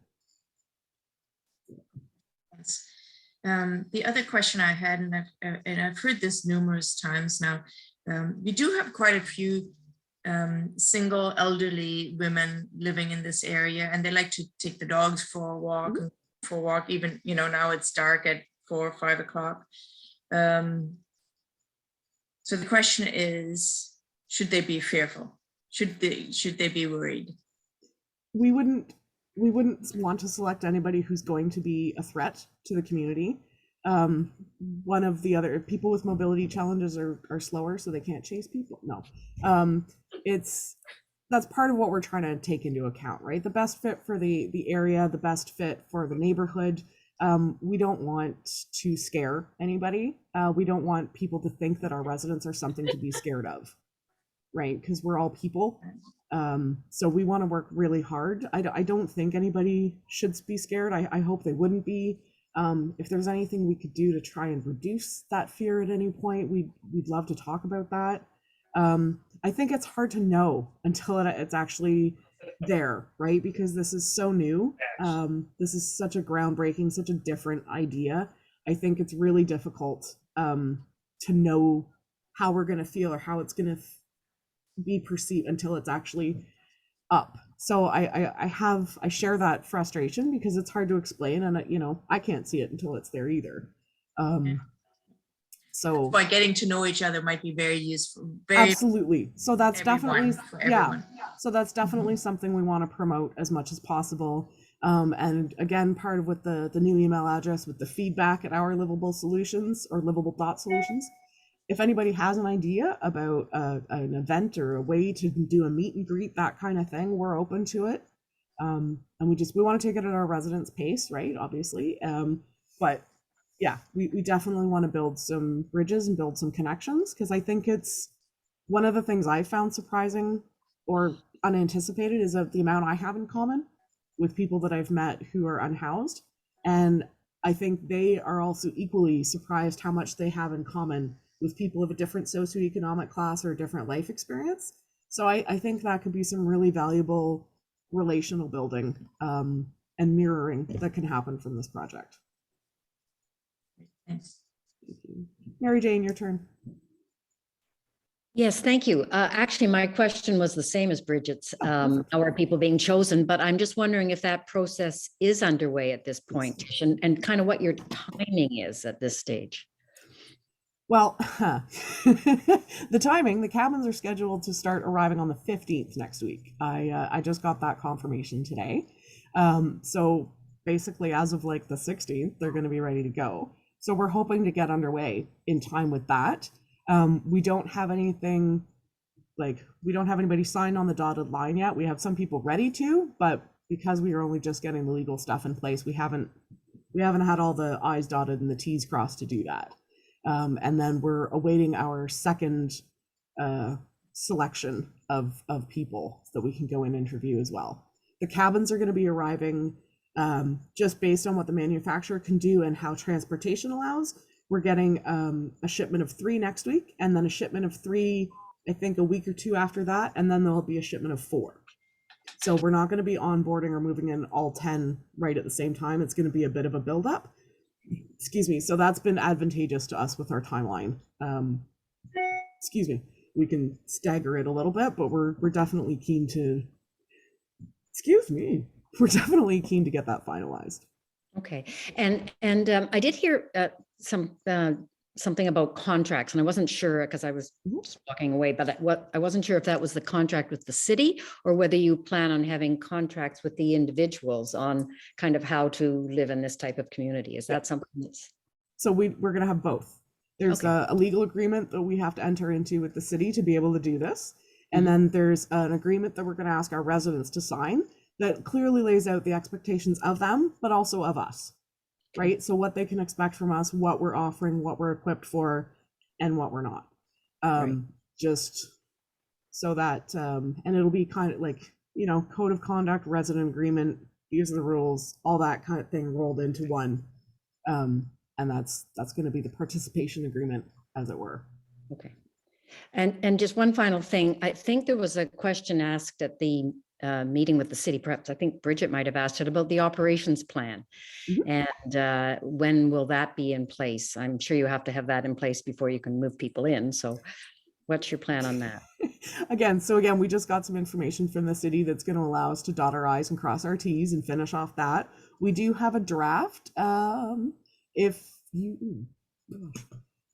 Yes. The other question I had, and I've heard this numerous times now, we do have quite a few single elderly women living in this area, and they like to take the dogs for a walk, even, now it's dark at 4 or 5 o'clock. So the question is, should they be fearful? Should they be worried? We wouldn't want to select anybody who's going to be a threat to the community. One of the other people with mobility challenges are slower, so they can't chase people. No, that's part of what we're trying to take into account, right? The best fit for the area, the best fit for the neighborhood. We don't want to scare anybody. We don't want people to think that our residents are something to be scared of, right? Because we're all people. So we want to work really hard. I don't think anybody should be scared. I hope they wouldn't be. If there's anything we could do to try and reduce that fear at any point, we'd love to talk about that. I think it's hard to know until it's actually there, right? Because this is so new. This is such a groundbreaking, such a different idea. I think it's really difficult to know how we're going to feel or how it's going to be perceived until it's actually up. So I share that frustration because it's hard to explain, and I can't see it until it's there either. So by getting to know each other might be very useful. Absolutely. So that's definitely, for everyone. So that's definitely something we want to promote as much as possible. And again, part of what the new email address with the feedback at Our Livable Solutions or livable.solutions. If anybody has an idea about an event or a way to do a meet and greet, that kind of thing, we're open to it. And we want to take it at our residents' pace, right? Obviously. But yeah, we definitely want to build some bridges and build some connections, because I think it's one of the things I found surprising or unanticipated is of the amount I have in common with people that I've met who are unhoused. And I think they are also equally surprised how much they have in common with people of a different socioeconomic class or a different life experience. So I think that could be some really valuable relational building and mirroring that can happen from this project. Thanks. Mary Jane, your turn. Yes, thank you. Actually, my question was the same as Bridget's. How are people being chosen? But I'm just wondering if that process is underway at this point, and kind of what your timing is at this stage. Well, the timing, the cabins are scheduled to start arriving on the 15th next week. I just got that confirmation today. So basically as of like the 16th, they're going to be ready to go. So we're hoping to get underway in time with that. We don't have anything, like we don't have anybody signed on the dotted line yet. We have some people ready to, but because we are only just getting the legal stuff in place, we haven't had all the I's dotted and the T's crossed to do that. And then we're awaiting our second selection of people that we can go and interview as well. The cabins are going to be arriving just based on what the manufacturer can do and how transportation allows. We're getting a shipment of 3 next week, and then a shipment of 3, I think a week or 2 after that, and then there'll be a shipment of 4. So we're not going to be onboarding or moving in all 10 right at the same time. It's going to be a bit of a buildup. Excuse me. So that's been advantageous to us with our timeline. Excuse me. We can stagger it a little bit, but we're definitely keen to. Excuse me. We're definitely keen to get that finalized. Okay, and I did hear something about contracts, and I wasn't sure because I was just walking away, but I wasn't sure if that was the contract with the city or whether you plan on having contracts with the individuals on kind of how to live in this type of community. Is that something that's... So we're going to have both. There's a legal agreement that we have to enter into with the city to be able to do this. And then there's an agreement that we're going to ask our residents to sign that clearly lays out the expectations of them, but also of us, right? So what they can expect from us, what we're offering, what we're equipped for, and what we're not. Just so that, and it'll be kind of like, code of conduct, resident agreement, these are the rules, all that kind of thing rolled into one. And that's going to be the participation agreement, as it were. Okay. And just one final thing. I think there was a question asked at the meeting with the city, perhaps I think Bridget might have asked it, about the operations plan. And when will that be in place? I'm sure you have to have that in place before you can move people in. So what's your plan on that? Again, we just got some information from the city that's going to allow us to dot our I's and cross our T's and finish off that. We do have a draft. If you...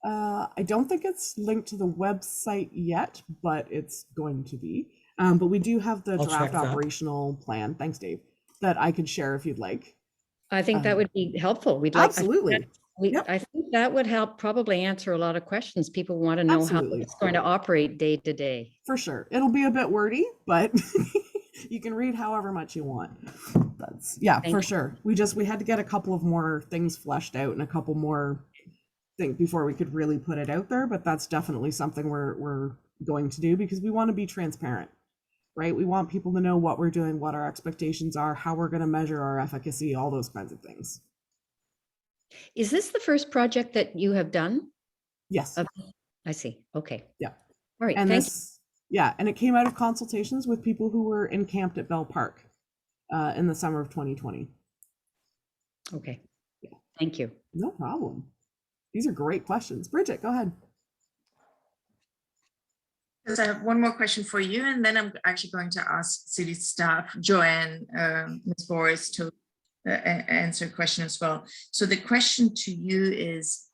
I don't think it's linked to the website yet, but it's going to be. But we do have the draft operational plan. Thanks, Dave. That I could share if you'd like. I think that would be helpful. We'd like absolutely. I think that would help probably answer a lot of questions. People want to know how it's going to operate day to day. For sure. It'll be a bit wordy, but you can read however much you want. That's for sure. We had to get a couple of more things fleshed out and a couple more things before we could really put it out there, but that's definitely something we're going to do because we want to be transparent, right? We want people to know what we're doing, what our expectations are, how we're going to measure our efficacy, all those kinds of things. Is this the first project that you have done? Yes. I see. Okay. Yeah. All right. And thank you. Yeah, and it came out of consultations with people who were encamped at Bell Park in the summer of 2020. Okay. Yeah. Thank you. No problem. These are great questions. Bridget, go ahead. Because I have one more question for you, and then I'm actually going to ask city staff, Joanne, Ms. Boris, to answer a question as well. So the question to you is,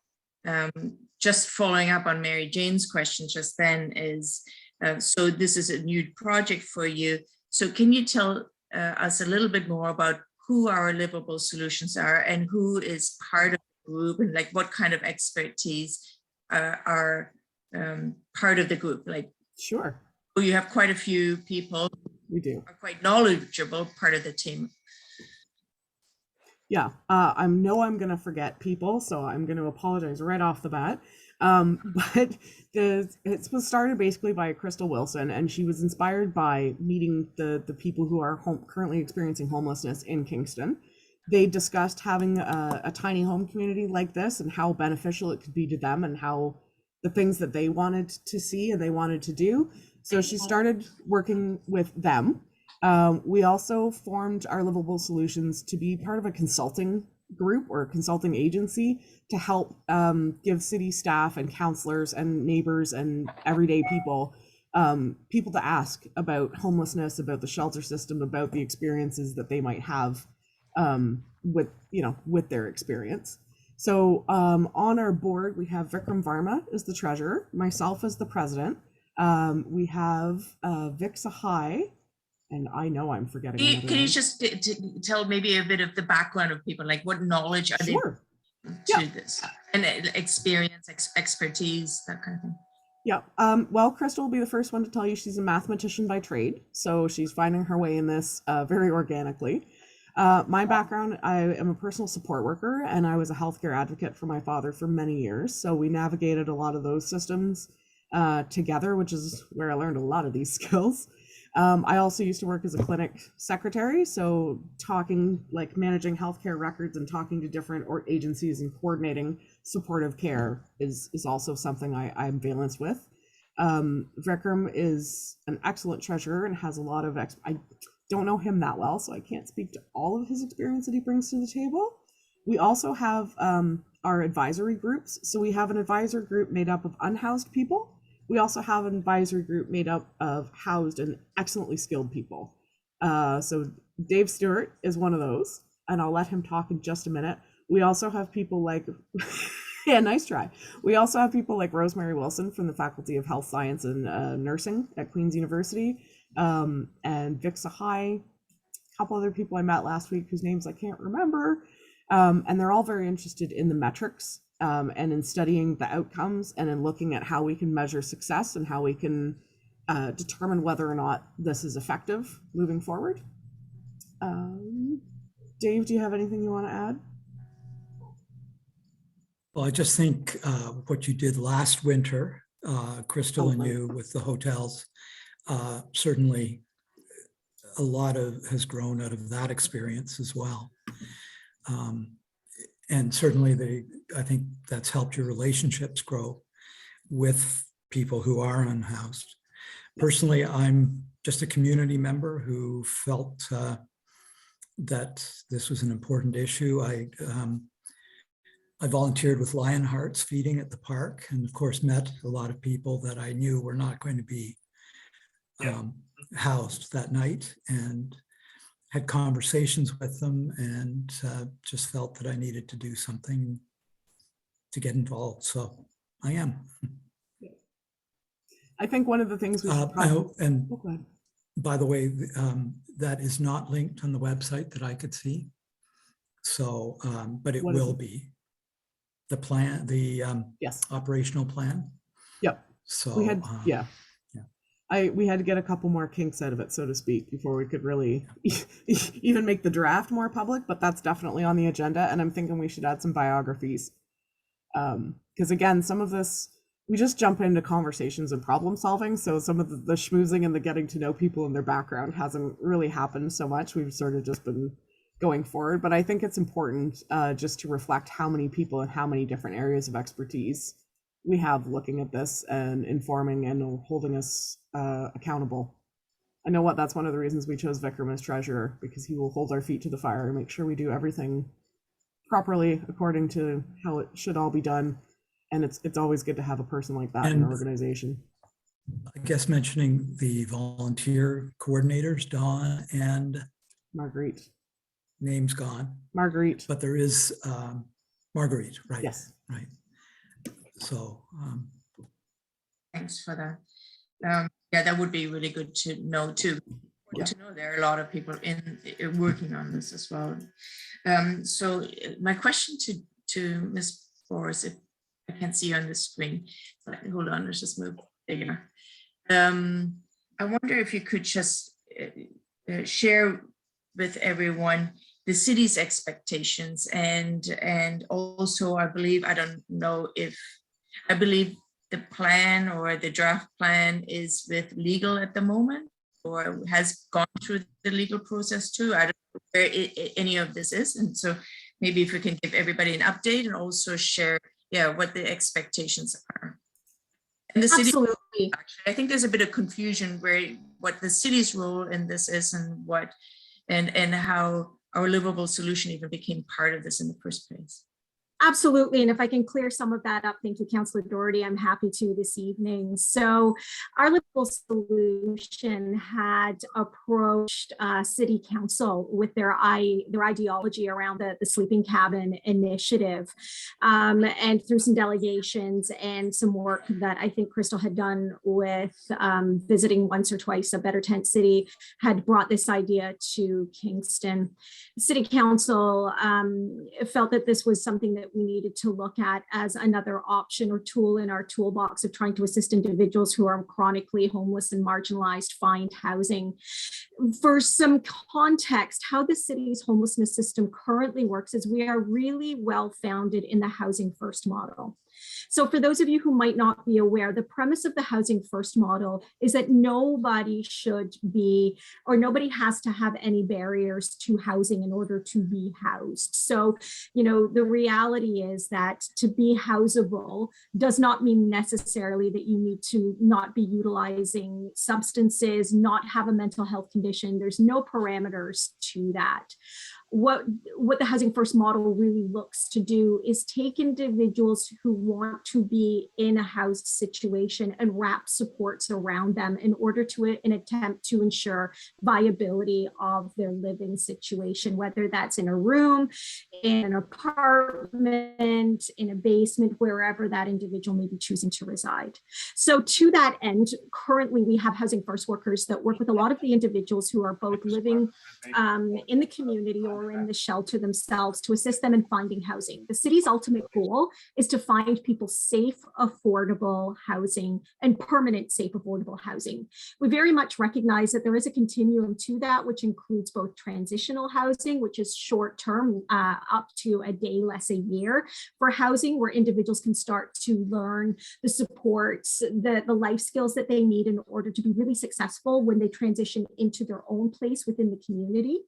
just following up on Mary Jane's question just then is, so this is a new project for you. So can you tell us a little bit more about who our livable solutions are and who is part of the group, and like what kind of expertise are part of the group. Like, Sure, you have quite a few people we do. are quite knowledgeable part of the team. Yeah, I know I'm gonna forget people, so I'm gonna apologize right off the bat. But it was started basically by Crystal Wilson, and she was inspired by meeting the people who are currently experiencing homelessness in Kingston. They discussed having a tiny home community like this and how beneficial it could be to them, and how the things that they wanted to see and they wanted to do. So she started working with them. We also formed Our Livable Solutions to be part of a consulting group or a consulting agency to help give city staff and counselors and neighbors and everyday people people to ask about homelessness, about the shelter system, about the experiences that they might have with their experience. So on our board, we have Vikram Varma as the treasurer, myself as the president. We have Vic Sahai, and I know I'm forgetting. Can you just tell maybe a bit of the background of people, like what knowledge are Sure. they to this, and experience, expertise, that kind of thing? Yeah. Well, Crystal will be the first one to tell you she's a mathematician by trade, so she's finding her way in this very organically. My background, I am a personal support worker, and I was a healthcare advocate for my father for many years. So we navigated a lot of those systems together, which is where I learned a lot of these skills. I also used to work as a clinic secretary, so managing healthcare records and talking to different agencies and coordinating supportive care is also something I'm balanced with. Vikram is an excellent treasurer and has a lot of I don't know him that well, so I can't speak to all of his experience that he brings to the table. We also have our advisory groups. So we have an advisor group made up of unhoused people. We also have an advisory group made up of housed and excellently skilled people. So Dave Stewart is one of those, and I'll let him talk in just a minute. We also have people like, yeah, nice try. We also have people like Rosemary Wilson from the Faculty of Health Science and Nursing at Queen's University, and Vic Sahai, a couple other people I met last week whose names I can't remember. And they're all very interested in the metrics and in studying the outcomes and in looking at how we can measure success and how we can determine whether or not this is effective moving forward. Dave, do you have anything you want to add? Well, I just think what you did last winter, Crystal and you with the hotels, certainly a lot has grown out of that experience as well. And certainly I think that's helped your relationships grow with people who are unhoused. Personally, I'm just a community member who felt that this was an important issue. I volunteered with Lion Hearts feeding at the park, and of course met a lot of people that I knew were not going to be housed that night, and had conversations with them, and just felt that I needed to do something to get involved. So I am. I think one of the things we should probably... By the way, that is not linked on the website that I could see. So, but it will be. The plan, the yes, operational plan. Yep. So we had, we had to get a couple more kinks out of it, so to speak, before we could really even make the draft more public, but that's definitely on the agenda. And I'm thinking we should add some biographies. Because again, some of this, we just jump into conversations and problem solving. So some of the schmoozing and the getting to know people and their background hasn't really happened so much. We've sort of just been going forward, but I think it's important just to reflect how many people and how many different areas of expertise we have looking at this and informing and holding us accountable. I know that's one of the reasons we chose Vikram as treasurer, because he will hold our feet to the fire and make sure we do everything properly according to how it should all be done. And it's always good to have a person like that in an organization. I guess mentioning the volunteer coordinators, Dawn and Marguerite. Name's gone. Marguerite. But there is Marguerite, right? Yes. Right. So. Thanks for that. Yeah, that would be really good to know too. To know there are a lot of people working on this as well. So my question to Ms. Boris, if I can see you on the screen, hold on, let's just move bigger. I wonder if you could just share with everyone the city's expectations and also I believe the plan or the draft plan is with legal at the moment or has gone through the legal process too. I don't know where any of this is, and so maybe if we can give everybody an update and also share what the expectations are. And the city, Absolutely. actually, I think there's a bit of confusion where what the city's role in this is and how Our Livable Solution even became part of this in the first place. Absolutely. And if I can clear some of that up, thank you, Councillor Doherty, I'm happy to this evening. So Our Livable Solution had approached City Council with their ideology around the sleeping cabin initiative, and through some delegations and some work that I think Crystal had done with visiting once or twice a Better Tent City, had brought this idea to Kingston. City Council felt that this was something that we needed to look at as another option or tool in our toolbox of trying to assist individuals who are chronically homeless and marginalized find housing. For some context, how the city's homelessness system currently works is we are really well founded in the housing first model. So for those of you who might not be aware, the premise of the housing first model is that nobody should be, or nobody has to have any barriers to housing in order to be housed. So, the reality is that to be housable does not mean necessarily that you need to not be utilizing substances, not have a mental health condition. There's no parameters to that. What the housing first model really looks to do is take individuals who want to be in a housed situation and wrap supports around them in order to an attempt to ensure viability of their living situation, whether that's in a room, in an apartment, in a basement, wherever that individual may be choosing to reside. So to that end, currently we have housing first workers that work with a lot of the individuals who are both living in the community or in the shelter themselves to assist them in finding housing. The city's ultimate goal is to find people safe, affordable housing and permanent safe, affordable housing. We very much recognize that there is a continuum to that, which includes both transitional housing, which is short-term, up to a day, less a year, for housing where individuals can start to learn the supports, the life skills that they need in order to be really successful when they transition into their own place within the community.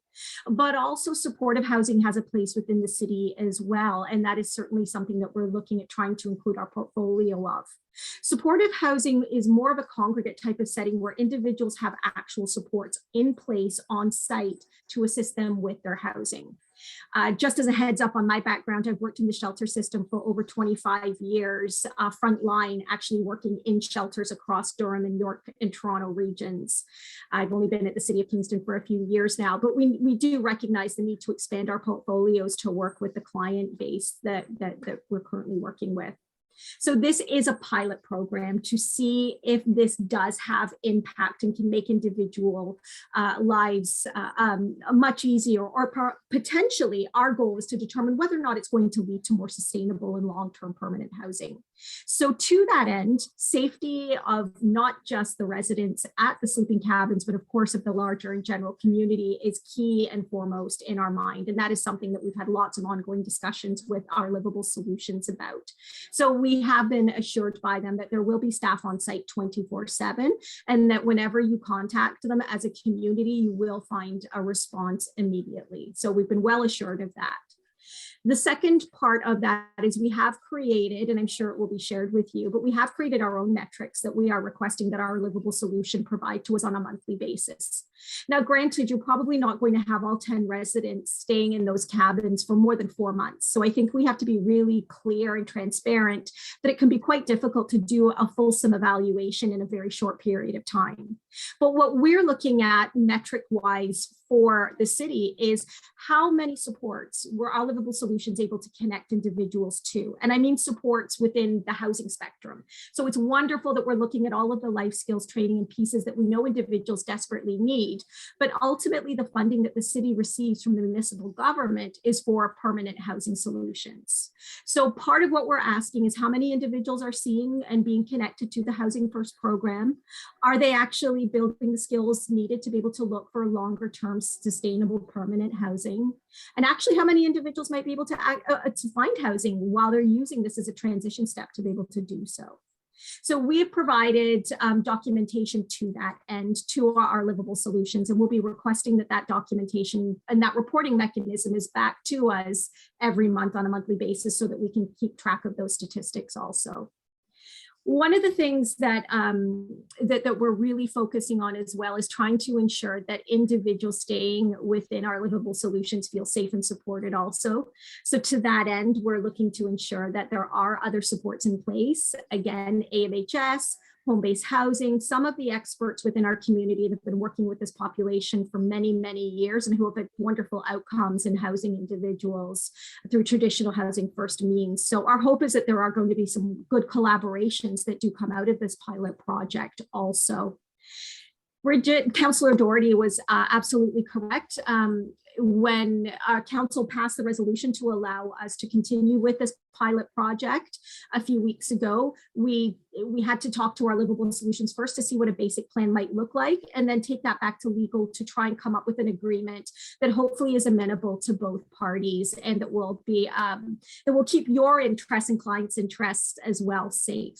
But also supportive housing has a place within the city as well. And that is certainly something that we're looking at trying to include our portfolio of. Supportive housing is more of a congregate type of setting where individuals have actual supports in place on site to assist them with their housing. Just as a heads up on my background, I've worked in the shelter system for over 25 years, frontline, actually working in shelters across Durham and York and Toronto regions. I've only been at the City of Kingston for a few years now, but we do recognize the need to expand our portfolios to work with the client base that we're currently working with. So this is a pilot program to see if this does have impact and can make individual lives much easier, or potentially our goal is to determine whether or not it's going to lead to more sustainable and long-term permanent housing. So to that end, safety of not just the residents at the sleeping cabins, but of course of the larger and general community is key and foremost in our mind. And that is something that we've had lots of ongoing discussions with Our Livable Solutions about. So we have been assured by them that there will be staff on site 24/7, and that whenever you contact them as a community, you will find a response immediately. So we've been well assured of that. The second part of that is we have created, and I'm sure it will be shared with you, but we have created our own metrics that we are requesting that Our Livable Solution provide to us on a monthly basis. Now, granted, you're probably not going to have all 10 residents staying in those cabins for more than 4 months. So I think we have to be really clear and transparent that it can be quite difficult to do a fulsome evaluation in a very short period of time. But what we're looking at metric-wise for the city is how many supports were Our Livable Solutions able to connect individuals to? And I mean supports within the housing spectrum. So it's wonderful that we're looking at all of the life skills training and pieces that we know individuals desperately need. But ultimately, the funding that the city receives from the municipal government is for permanent housing solutions. So part of what we're asking is how many individuals are seeing and being connected to the Housing First program? Are they actually building the skills needed to be able to look for longer term sustainable permanent housing? And actually how many individuals might be able to find housing while they're using this as a transition step to be able to do so. So we have provided documentation to that end to our Livable Solutions, and we'll be requesting that that documentation and that reporting mechanism is back to us every month on a monthly basis so that we can keep track of those statistics also. One of the things that, that we're really focusing on as well is trying to ensure that individuals staying within Our Livable Solutions feel safe and supported also. So to that end, we're looking to ensure that there are other supports in place. Again, AMHS, home-based housing, some of the experts within our community that have been working with this population for many, many years and who have had wonderful outcomes in housing individuals through traditional housing first means. So our hope is that there are going to be some good collaborations that do come out of this pilot project also. Bridget, Councillor Doherty was absolutely correct. When our council passed the resolution to allow us to continue with this pilot project a few weeks ago, we had to talk to Our Livable Solutions first to see what a basic plan might look like, and then take that back to legal to try and come up with an agreement that hopefully is amenable to both parties and that will be that will keep your interests and clients' interests as well safe.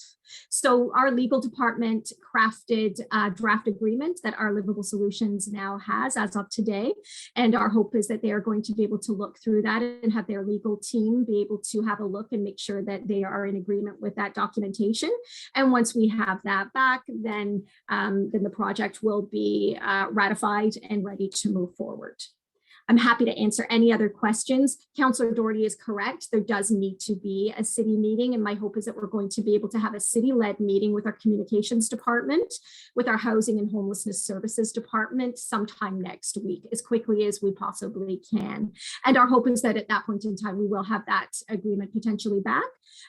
So our legal department crafted a draft agreement that Our Livable Solutions now has as of today, and our hope is that they are going to be able to look through that and have their legal team be able to have a look and make sure that they are in agreement with that documentation. And once we have that back, then the project will be ratified and ready to move forward. I'm happy to answer any other questions. Councillor Doherty is correct. There does need to be a city meeting, and my hope is that we're going to be able to have a city-led meeting with our communications department, with our housing and homelessness services department sometime next week, as quickly as we possibly can. And our hope is that at that point in time, we will have that agreement potentially back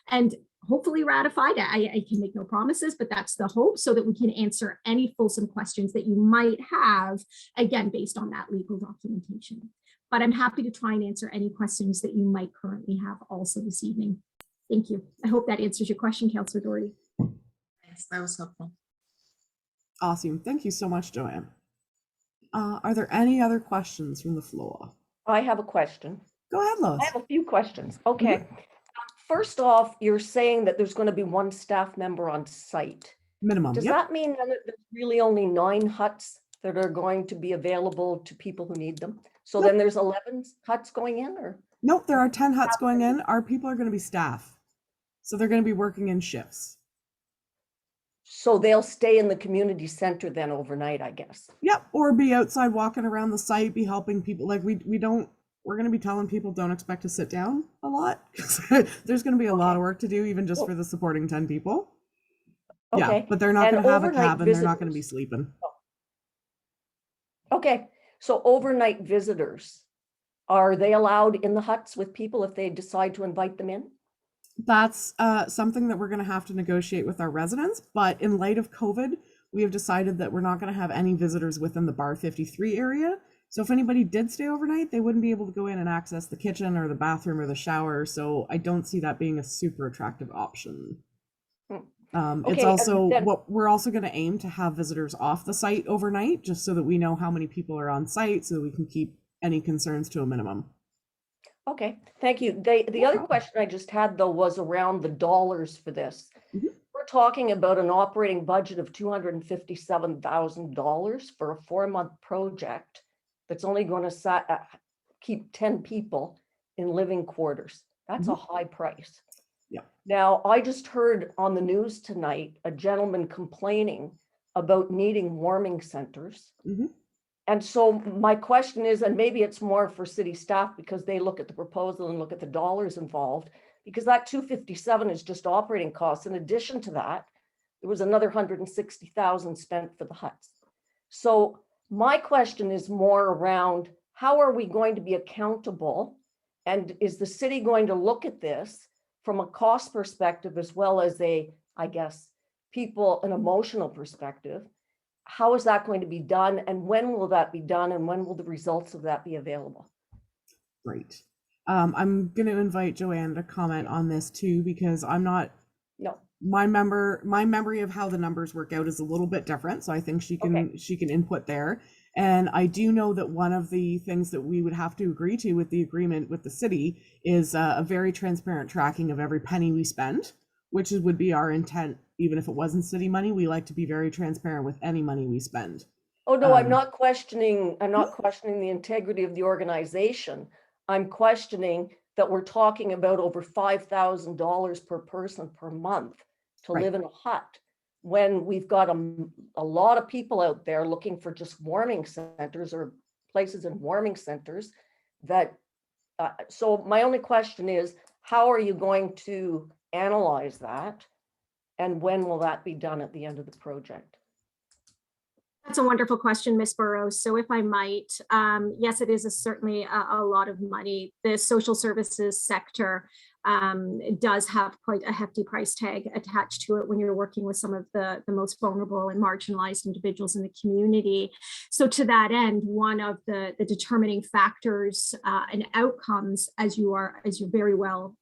and hopefully ratified. I can make no promises, but that's the hope, so that we can answer any fulsome questions that you might have, again, based on that legal documentation. But I'm happy to try and answer any questions that you might currently have also this evening. Thank you. I hope that answers your question, Councillor Doherty. Thanks, that was helpful. Awesome. Thank you so much, Joanne. Are there any other questions from the floor? I have a question. Go ahead, Lois. I have a few questions. Okay. First off, you're saying that there's going to be one staff member on site. Minimum. Does Yep. that mean that there's really only 9 huts that are going to be available to people who need them? So Yep. then there's 11 huts going in, or? Nope, there are 10 huts going in. Our people are going to be staff. So they're going to be working in shifts. So they'll stay in the community center then overnight, I guess. Yep, or be outside walking around the site, be helping people. Like we're going to be telling people don't expect to sit down a lot. There's going to be a lot of work to do, even just for the supporting 10 people. Yeah, Okay. but they're not And going to have a overnight cabin. They're not going to be visitors. sleeping. Okay, so overnight visitors, are they allowed in the huts with people if they decide to invite them in? That's something that we're going to have to negotiate with our residents. But in light of COVID, we have decided that we're not going to have any visitors within the Bar 53 area. So if anybody did stay overnight, they wouldn't be able to go in and access the kitchen or the bathroom or the shower. So I don't see that being a super attractive option. Okay, It's also then- what we're also going to aim to have visitors off the site overnight, just so that we know how many people are on site, so that we can keep any concerns to a minimum. Okay, thank you. The other question I just had though was around the dollars for this. Mhm. We're talking about an operating budget of $257,000 for a 4-month project that's only going to keep 10 people in living quarters. That's a high price. Yeah. Now, I just heard on the news tonight a gentleman complaining about needing warming centers. Mhm. And so my question is, and maybe it's more for city staff because they look at the proposal and look at the dollars involved, because that 257 is just operating costs. In addition to that, there was another 160,000 spent for the huts. So My question is more around how are we going to be accountable? And is the city going to look at this from a cost perspective as well as I guess, an emotional perspective? How is that going to be done? And when will that be done? And when will the results of that be available? Great. I'm going to invite Joanne to comment on this too, because I'm not, No. my memory of how the numbers work out is a little bit different. So I think she can input there. And I do know that one of the things that we would have to agree to with the agreement with the city is a very transparent tracking of every penny we spend, which would be our intent. Even if it wasn't city money, we like to be very transparent with any money we spend. Oh, no, I'm not questioning the integrity of the organization. I'm questioning that we're talking about over $5,000 per person per month to live in a hut, when we've got a lot of people out there looking for just warming centers or places in warming centers that, so my only question is, how are you going to analyze that? And when will that be done at the end of the project? That's a wonderful question, Ms. Burrows. So if I might, yes, it is certainly a lot of money. The social services sector does have quite a hefty price tag attached to it when you're working with some of the most vulnerable and marginalized individuals in the community. So to that end, one of the determining factors and outcomes, as you very well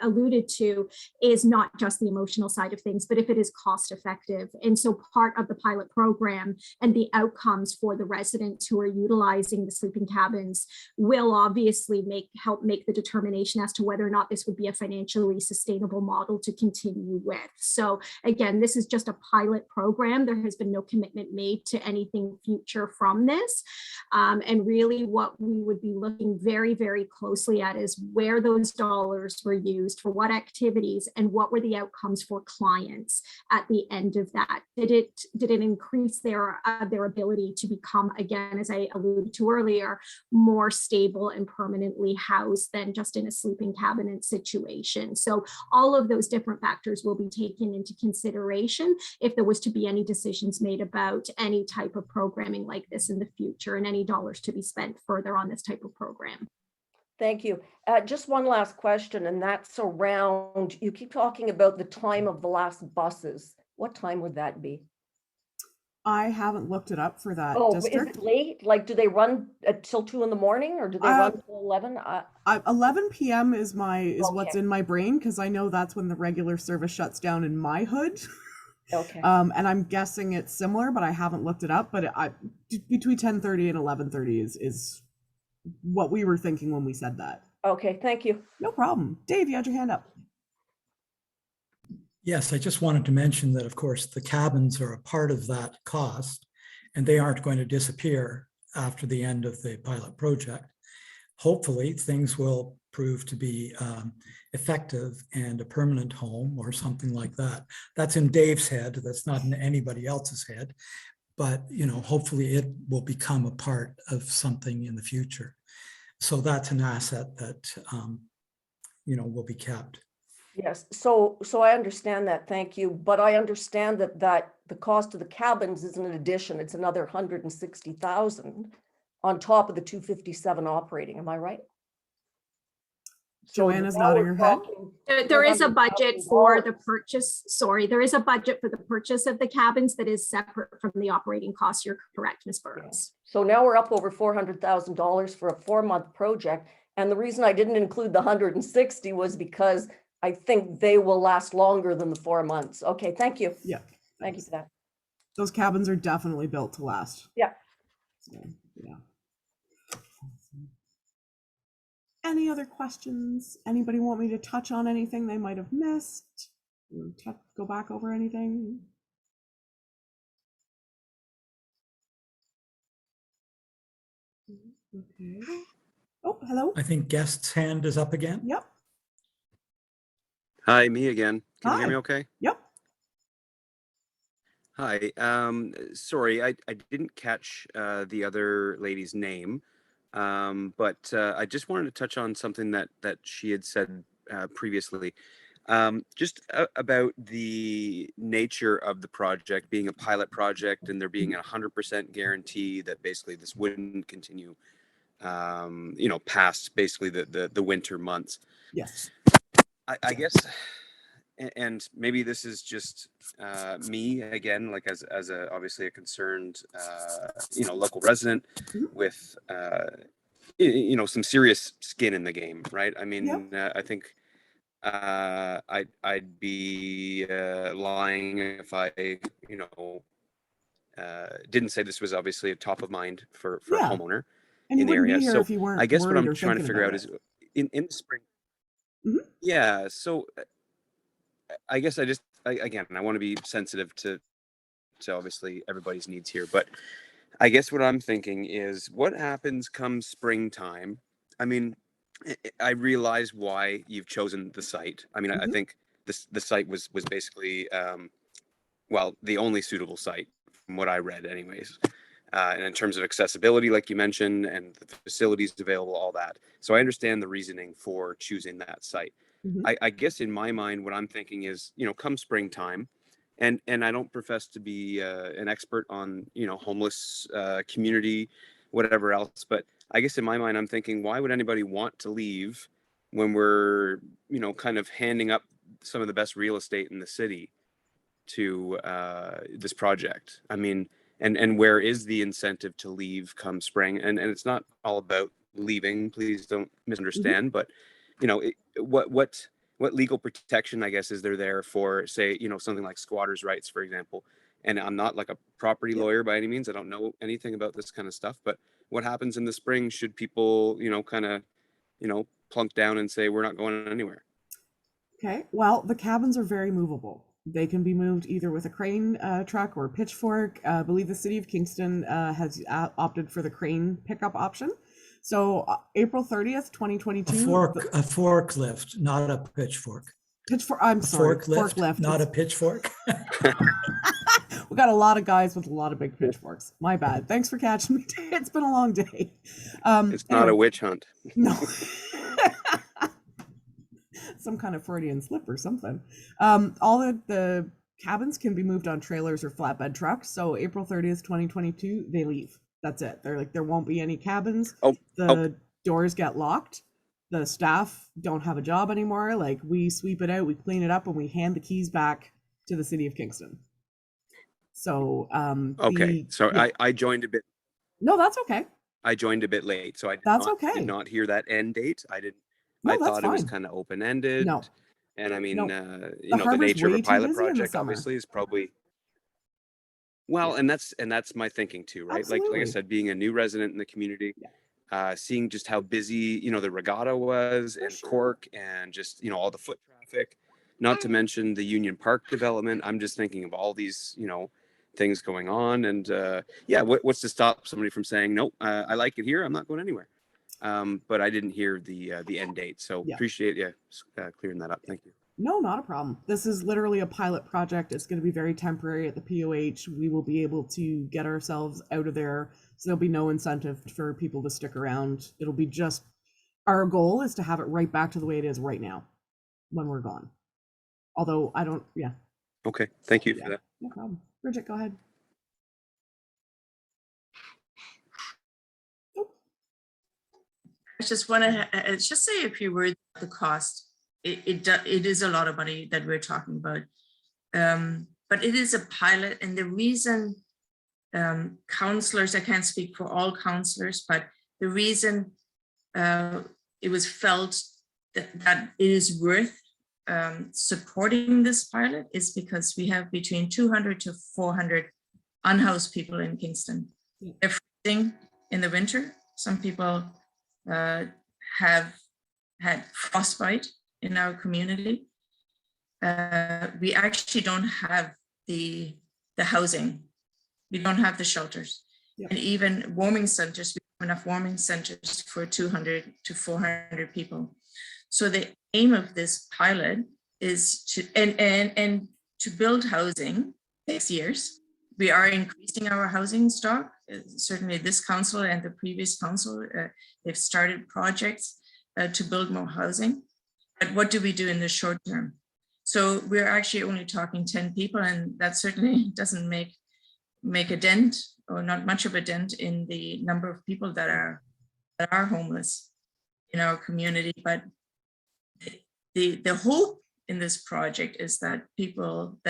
alluded to, is not just the emotional side of things, but if it is cost effective. And so part of the pilot program and the outcomes for the residents who are utilizing the sleeping cabins will obviously help make the determination as to whether or not this would be a financially sustainable model to continue with. So again, this is just a pilot program. There has been no commitment made to anything future from this. And really what we would be looking very, very closely at is where those dollars were used, for what activities, and what were the outcomes for clients at the end of that. Did it increase their ability to become, again, as I alluded to earlier, more stable and permanently housed than just in a sleeping cabinet situation? So all of those different factors will be taken into consideration if there was to be any decisions made about any type of programming like this in the future, and any dollars to be spent further on this type of program. Thank you. Just one last question, and that's around, you keep talking about the time of the last buses. What time would that be? I haven't looked it up for that Is district. it late? Like, do they run till 2 in the morning, or do they run till 11? 11 p.m. is what's in my brain, because I know that's when the regular service shuts down in my hood. Okay. And I'm guessing it's similar, but I haven't looked it up. But between 10:30 and 11:30 is what we were thinking when we said that. Okay, thank you. No problem. Dave, you had your hand up. Yes, I just wanted to mention that, of course, the cabins are a part of that cost, and they aren't going to disappear after the end of the pilot project. Hopefully, things will prove to be effective and a permanent home or something like that. That's in Dave's head. That's not in anybody else's head. But, hopefully it will become a part of something in the future. So that's an asset that, will be kept. Yes, so I understand that, thank you. But I understand that the cost of the cabins is an addition. It's another 160,000 on top of the 257 operating. Am I right? Joanna's nodding her head. There is a budget for the purchase. Sorry, there is a budget for the purchase of the cabins that is separate from the operating costs. You're correct, Ms. Burrows. So now we're up over $400,000 for a 4-month project. And the reason I didn't include the 160 was because I think they will last longer than the 4 months. Okay, thank you. Yeah. Thank you for that. Those cabins are definitely built to last. Yeah. So, yeah. Any other questions? Anybody want me to touch on anything they might have missed? Go back over anything? Okay. Oh, hello. I think guest's hand is up again. Yep. Hi, me again. Can you hear Hi. me okay? Yep. Hi. Sorry, I didn't catch the other lady's name, but I just wanted to touch on something that she had said previously. Just about the nature of the project being a pilot project and there being a 100% guarantee that basically this wouldn't continue, past basically the winter months. Yes. I guess, and maybe this is just me again, like as a obviously a concerned, local resident with, some serious skin in the game, right? I mean, I think I'd be lying if I, didn't say this was obviously a top of mind for a homeowner And you in the wouldn't be area. here So if you weren't I guess what worried I'm or trying to thinking figure about out it. is in the spring. Mhm. Yeah. So I guess again, I want to be sensitive to obviously everybody's needs here, but I guess what I'm thinking is what happens come springtime. I mean, I realize why you've chosen the site. I mean, I think the site was basically, the only suitable site from what I read anyways. And in terms of accessibility, like you mentioned, and the facilities available, all that. So I understand the reasoning for choosing that site. I guess in my mind, what I'm thinking is, come springtime, and I don't profess to be an expert on, homeless community, whatever else, but I guess in my mind, I'm thinking, why would anybody want to leave when we're, kind of handing up some of the best real estate in the city to this project? I mean, and where is the incentive to leave come spring? And it's not all about leaving, please don't misunderstand, but what legal protection, I guess, is there for, say, something like squatters' rights, for example? And I'm not like a property lawyer by any means. I don't know anything about this kind of stuff, but what happens in the spring should people, kind of, plunk down and say, we're not going anywhere? Okay. Well, the cabins are very movable. They can be moved either with a crane truck or a pitchfork. I believe the city of Kingston has opted for the crane pickup option. So April 30th, 2022. A forklift, not a pitchfork. Pitchfork. I'm sorry. Forklift, not a pitchfork. We got a lot of guys with a lot of big pitchforks. My bad. Thanks for catching me. It's been a long day. It's not a witch hunt. No. Some kind of Freudian slip or something. All the cabins can be moved on trailers or flatbed trucks. So April 30th, 2022, they leave. That's it. They're like, there won't be any cabins. The doors get locked. The staff don't have a job anymore. Like, we sweep it out, we clean it up, and we hand the keys back to the city of Kingston. So, I joined a bit. No, that's okay. I joined a bit late, so I did not hear that end date. I thought it was kind of open-ended. No. And I mean, The the nature of a pilot busy in the project summer. obviously is probably, well, and that's my thinking too, right? Like I said, being a new resident in the community, seeing just how busy, the regatta was, and Cork, and just, all the foot traffic, not to mention the Union Park development. I'm just thinking of all these, things going on. And what's to stop somebody from saying, nope, I like it here, I'm not going anywhere. But I didn't hear the end date, so appreciate you clearing that up. Thank you. No, not a problem. This is literally a pilot project. It's going to be very temporary at the POH. We will be able to get ourselves out of there, so there'll be no incentive for people to stick around. It'll be just, our goal is to have it right back to the way it is right now when we're gone. Although I don't, Okay, thank you for that. No problem. Bridget, go ahead. I just want to just say a few words about the cost. It is a lot of money that we're talking about, but it is a pilot, and the reason councillors, I can't speak for all councillors, but the reason it was felt that it is worth supporting this pilot is because we have between 200 to 400 unhoused people in Kingston. They're freezing in the winter. Some people have had frostbite in our community. We actually don't have the housing. We don't have the shelters. And even warming centers, we have enough warming centers for 200 to 400 people. So the aim of this pilot is to, and to build housing 6 years. We are increasing our housing stock. Certainly this council and the previous council, they've started projects to build more housing. But what do we do in the short term? So we're actually only talking 10 people, and that certainly doesn't make a dent, or not much of a dent, in the number of people that are homeless in our community. But the hope in this project is that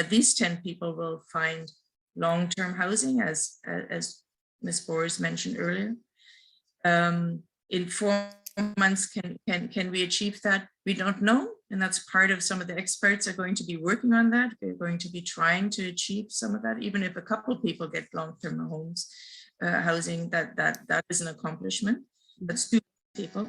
these 10 people will find long-term housing, as Ms. Boris mentioned earlier. In 4 months, can we achieve that? We don't know, and that's part of, some of the experts are going to be working on that. They're going to be trying to achieve some of that. Even if a couple of people get long-term homes, housing, that is an accomplishment. That's 2 people.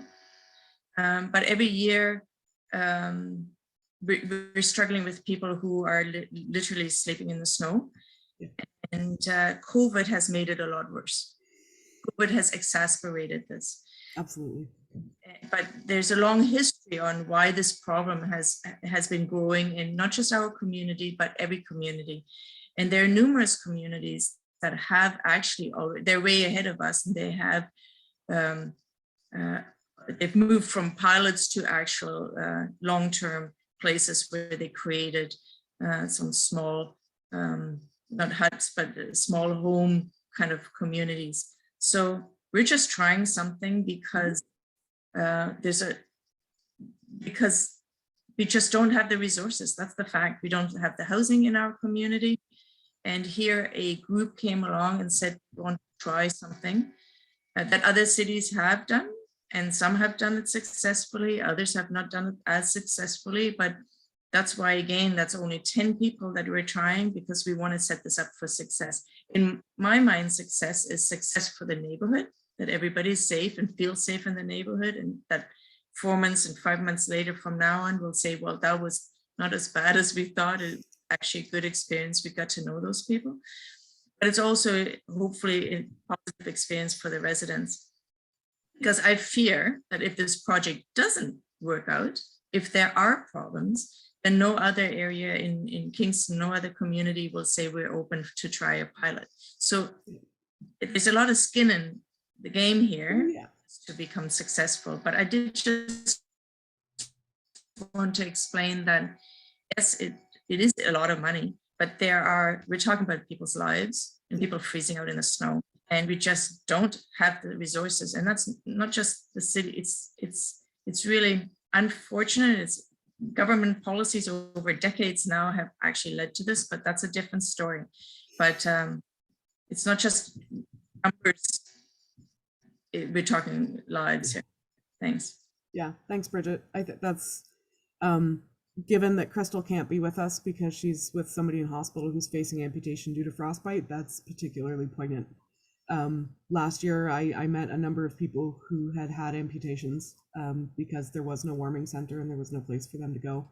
But every year, we're struggling with people who are literally sleeping in the snow. Yeah. And COVID has made it a lot worse. COVID has exacerbated this. Absolutely. But there's a long history on why this problem has been growing in not just our community, but every community. And there are numerous communities that have actually already, they're way ahead of us, and they have they've moved from pilots to actual long-term places where they created some small, not huts, but small home kind of communities. So we're just trying something because because we just don't have the resources. That's the fact. We don't have the housing in our community. And here a group came along and said, we want to try something that other cities have done. And some have done it successfully, others have not done it as successfully. But that's why, again, that's only 10 people that we're trying, because we want to set this up for success. In my mind, success is success for the neighborhood, that everybody's safe and feels safe in the neighborhood, and that 4 months and 5 months later from now on, we'll say, well, that was not as bad as we thought. It's actually a good experience. We got to know those people. But it's also hopefully a positive experience for the residents. Because I fear that if this project doesn't work out, if there are problems, then no other area in Kingston, no other community will say we're open to try a pilot. So there's a lot of skin in the game here to become successful. But I did just want to explain that, yes, it is a lot of money, but we're talking about people's lives and people freezing out in the snow. And we just don't have the resources. And that's not just the city. It's really unfortunate. It's government policies over decades now have actually led to this, but that's a different story. But it's not just numbers. We're talking lives here. Thanks. Yeah, thanks, Bridget. I think that's, given that Crystal can't be with us because she's with somebody in hospital who's facing amputation due to frostbite, that's particularly poignant. Last year, I met a number of people who had amputations because there was no warming center and there was no place for them to go.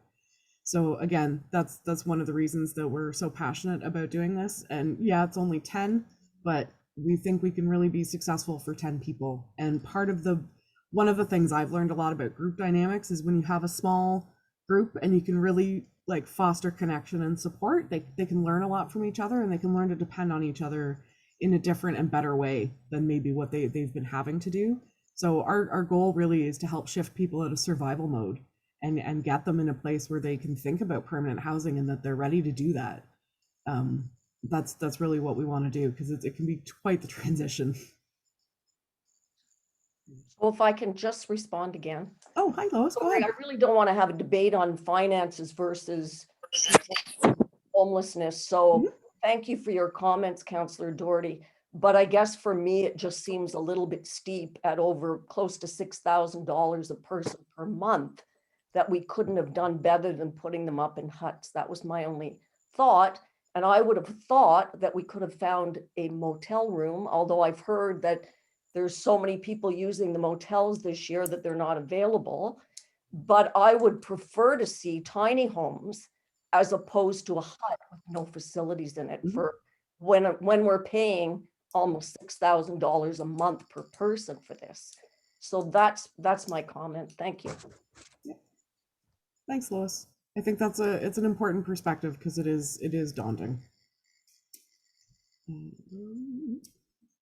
So again, that's one of the reasons that we're so passionate about doing this. And yeah, it's only 10, but we think we can really be successful for 10 people. And one of the things I've learned a lot about group dynamics is when you have a small group and you can really like foster connection and support, they can learn a lot from each other, and they can learn to depend on each other in a different and better way than maybe what they've been having to do. So our goal really is to help shift people out of survival mode and get them in a place where they can think about permanent housing and that they're ready to do that. That's really what we want to do, because it can be quite the transition. Well, if I can just respond again. Oh, hi, Lois. Go ahead. I really don't want to have a debate on finances versus homelessness. So thank you for your comments, Councillor Doherty. But I guess for me, it just seems a little bit steep at over close to $6,000 a person per month, that we couldn't have done better than putting them up in huts. That was my only thought. And I would have thought that we could have found a motel room, although I've heard that there's so many people using the motels this year that they're not available. But I would prefer to see tiny homes as opposed to a hut with no facilities in it for when we're paying almost $6,000 a month per person for this. So that's my comment. Thank you. Yeah. Thanks, Lois. I think it's an important perspective, because it is daunting.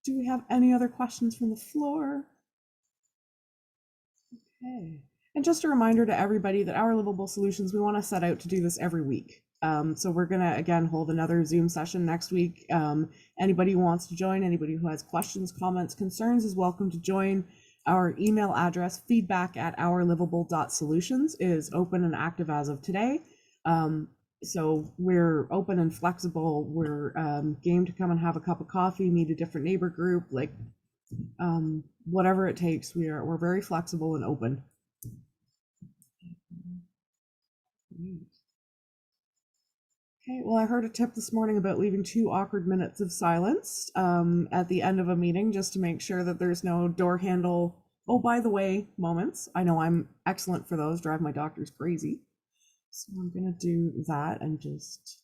Do we have any other questions from the floor? Okay. And just a reminder to everybody that Our Livable Solutions, we want to set out to do this every week. So we're going to, again, hold another Zoom session next week. Anybody who wants to join, anybody who has questions, comments, concerns is welcome to join. Our email address, feedback@ourlivable.solutions, is open and active as of today. So we're open and flexible. We're game to come and have a cup of coffee, meet a different neighbor group, like whatever it takes. We're very flexible and open. Okay, well, I heard a tip this morning about leaving 2 awkward minutes of silence at the end of a meeting, just to make sure that there's no door handle, oh, by the way, moments. I know I'm excellent for those, drive my doctors crazy. So I'm gonna do that and just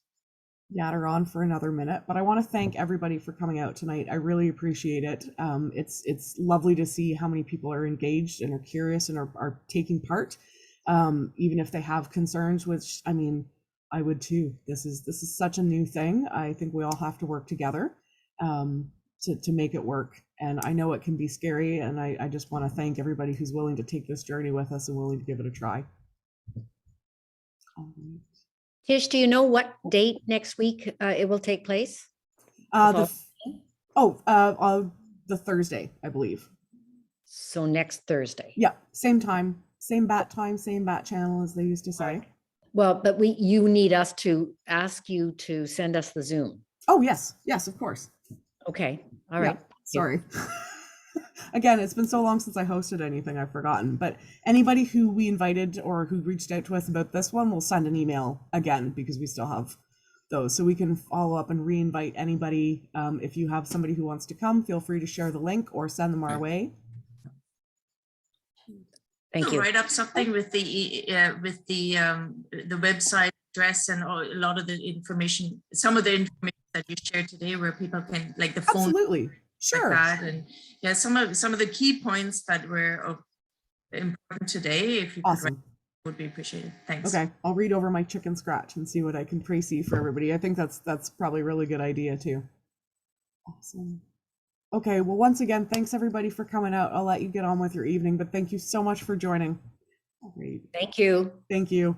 yatter on for another minute. But I want to thank everybody for coming out tonight. I really appreciate it. It's lovely to see how many people are engaged and are curious and are taking part, even if they have concerns, which, I mean, I would too. This is such a new thing. I think we all have to work together to make it work. And I know it can be scary, and I just want to thank everybody who's willing to take this journey with us and willing to give it a try. Tish, do you know what date next week it will take place? The Thursday, I believe. So next Thursday. Yeah, same time, same bat channel, as they used to say. Well, but you need us to ask you to send us the Zoom. Oh, yes, of course. Okay, all right. Yeah, sorry. Again, it's been so long since I hosted anything, I've forgotten. But anybody who we invited or who reached out to us about this one will send an email again, because we still have those. So we can follow up and re-invite anybody. If you have somebody who wants to come, feel free to share the link or send them our way. Thank you. Write up something with the website address and a lot of the information, some of the information that you shared today, where people can, like the phone. Absolutely. Sure. Like that. And yeah, some of the key points that were important today, if you could write, would be appreciated. Thanks. Okay, I'll read over my chicken scratch and see what I can pre-see for everybody. I think that's probably a really good idea too. Awesome. Okay, well, once again, thanks everybody for coming out. I'll let you get on with your evening, but thank you so much for joining. All right. Thank you. Thank you.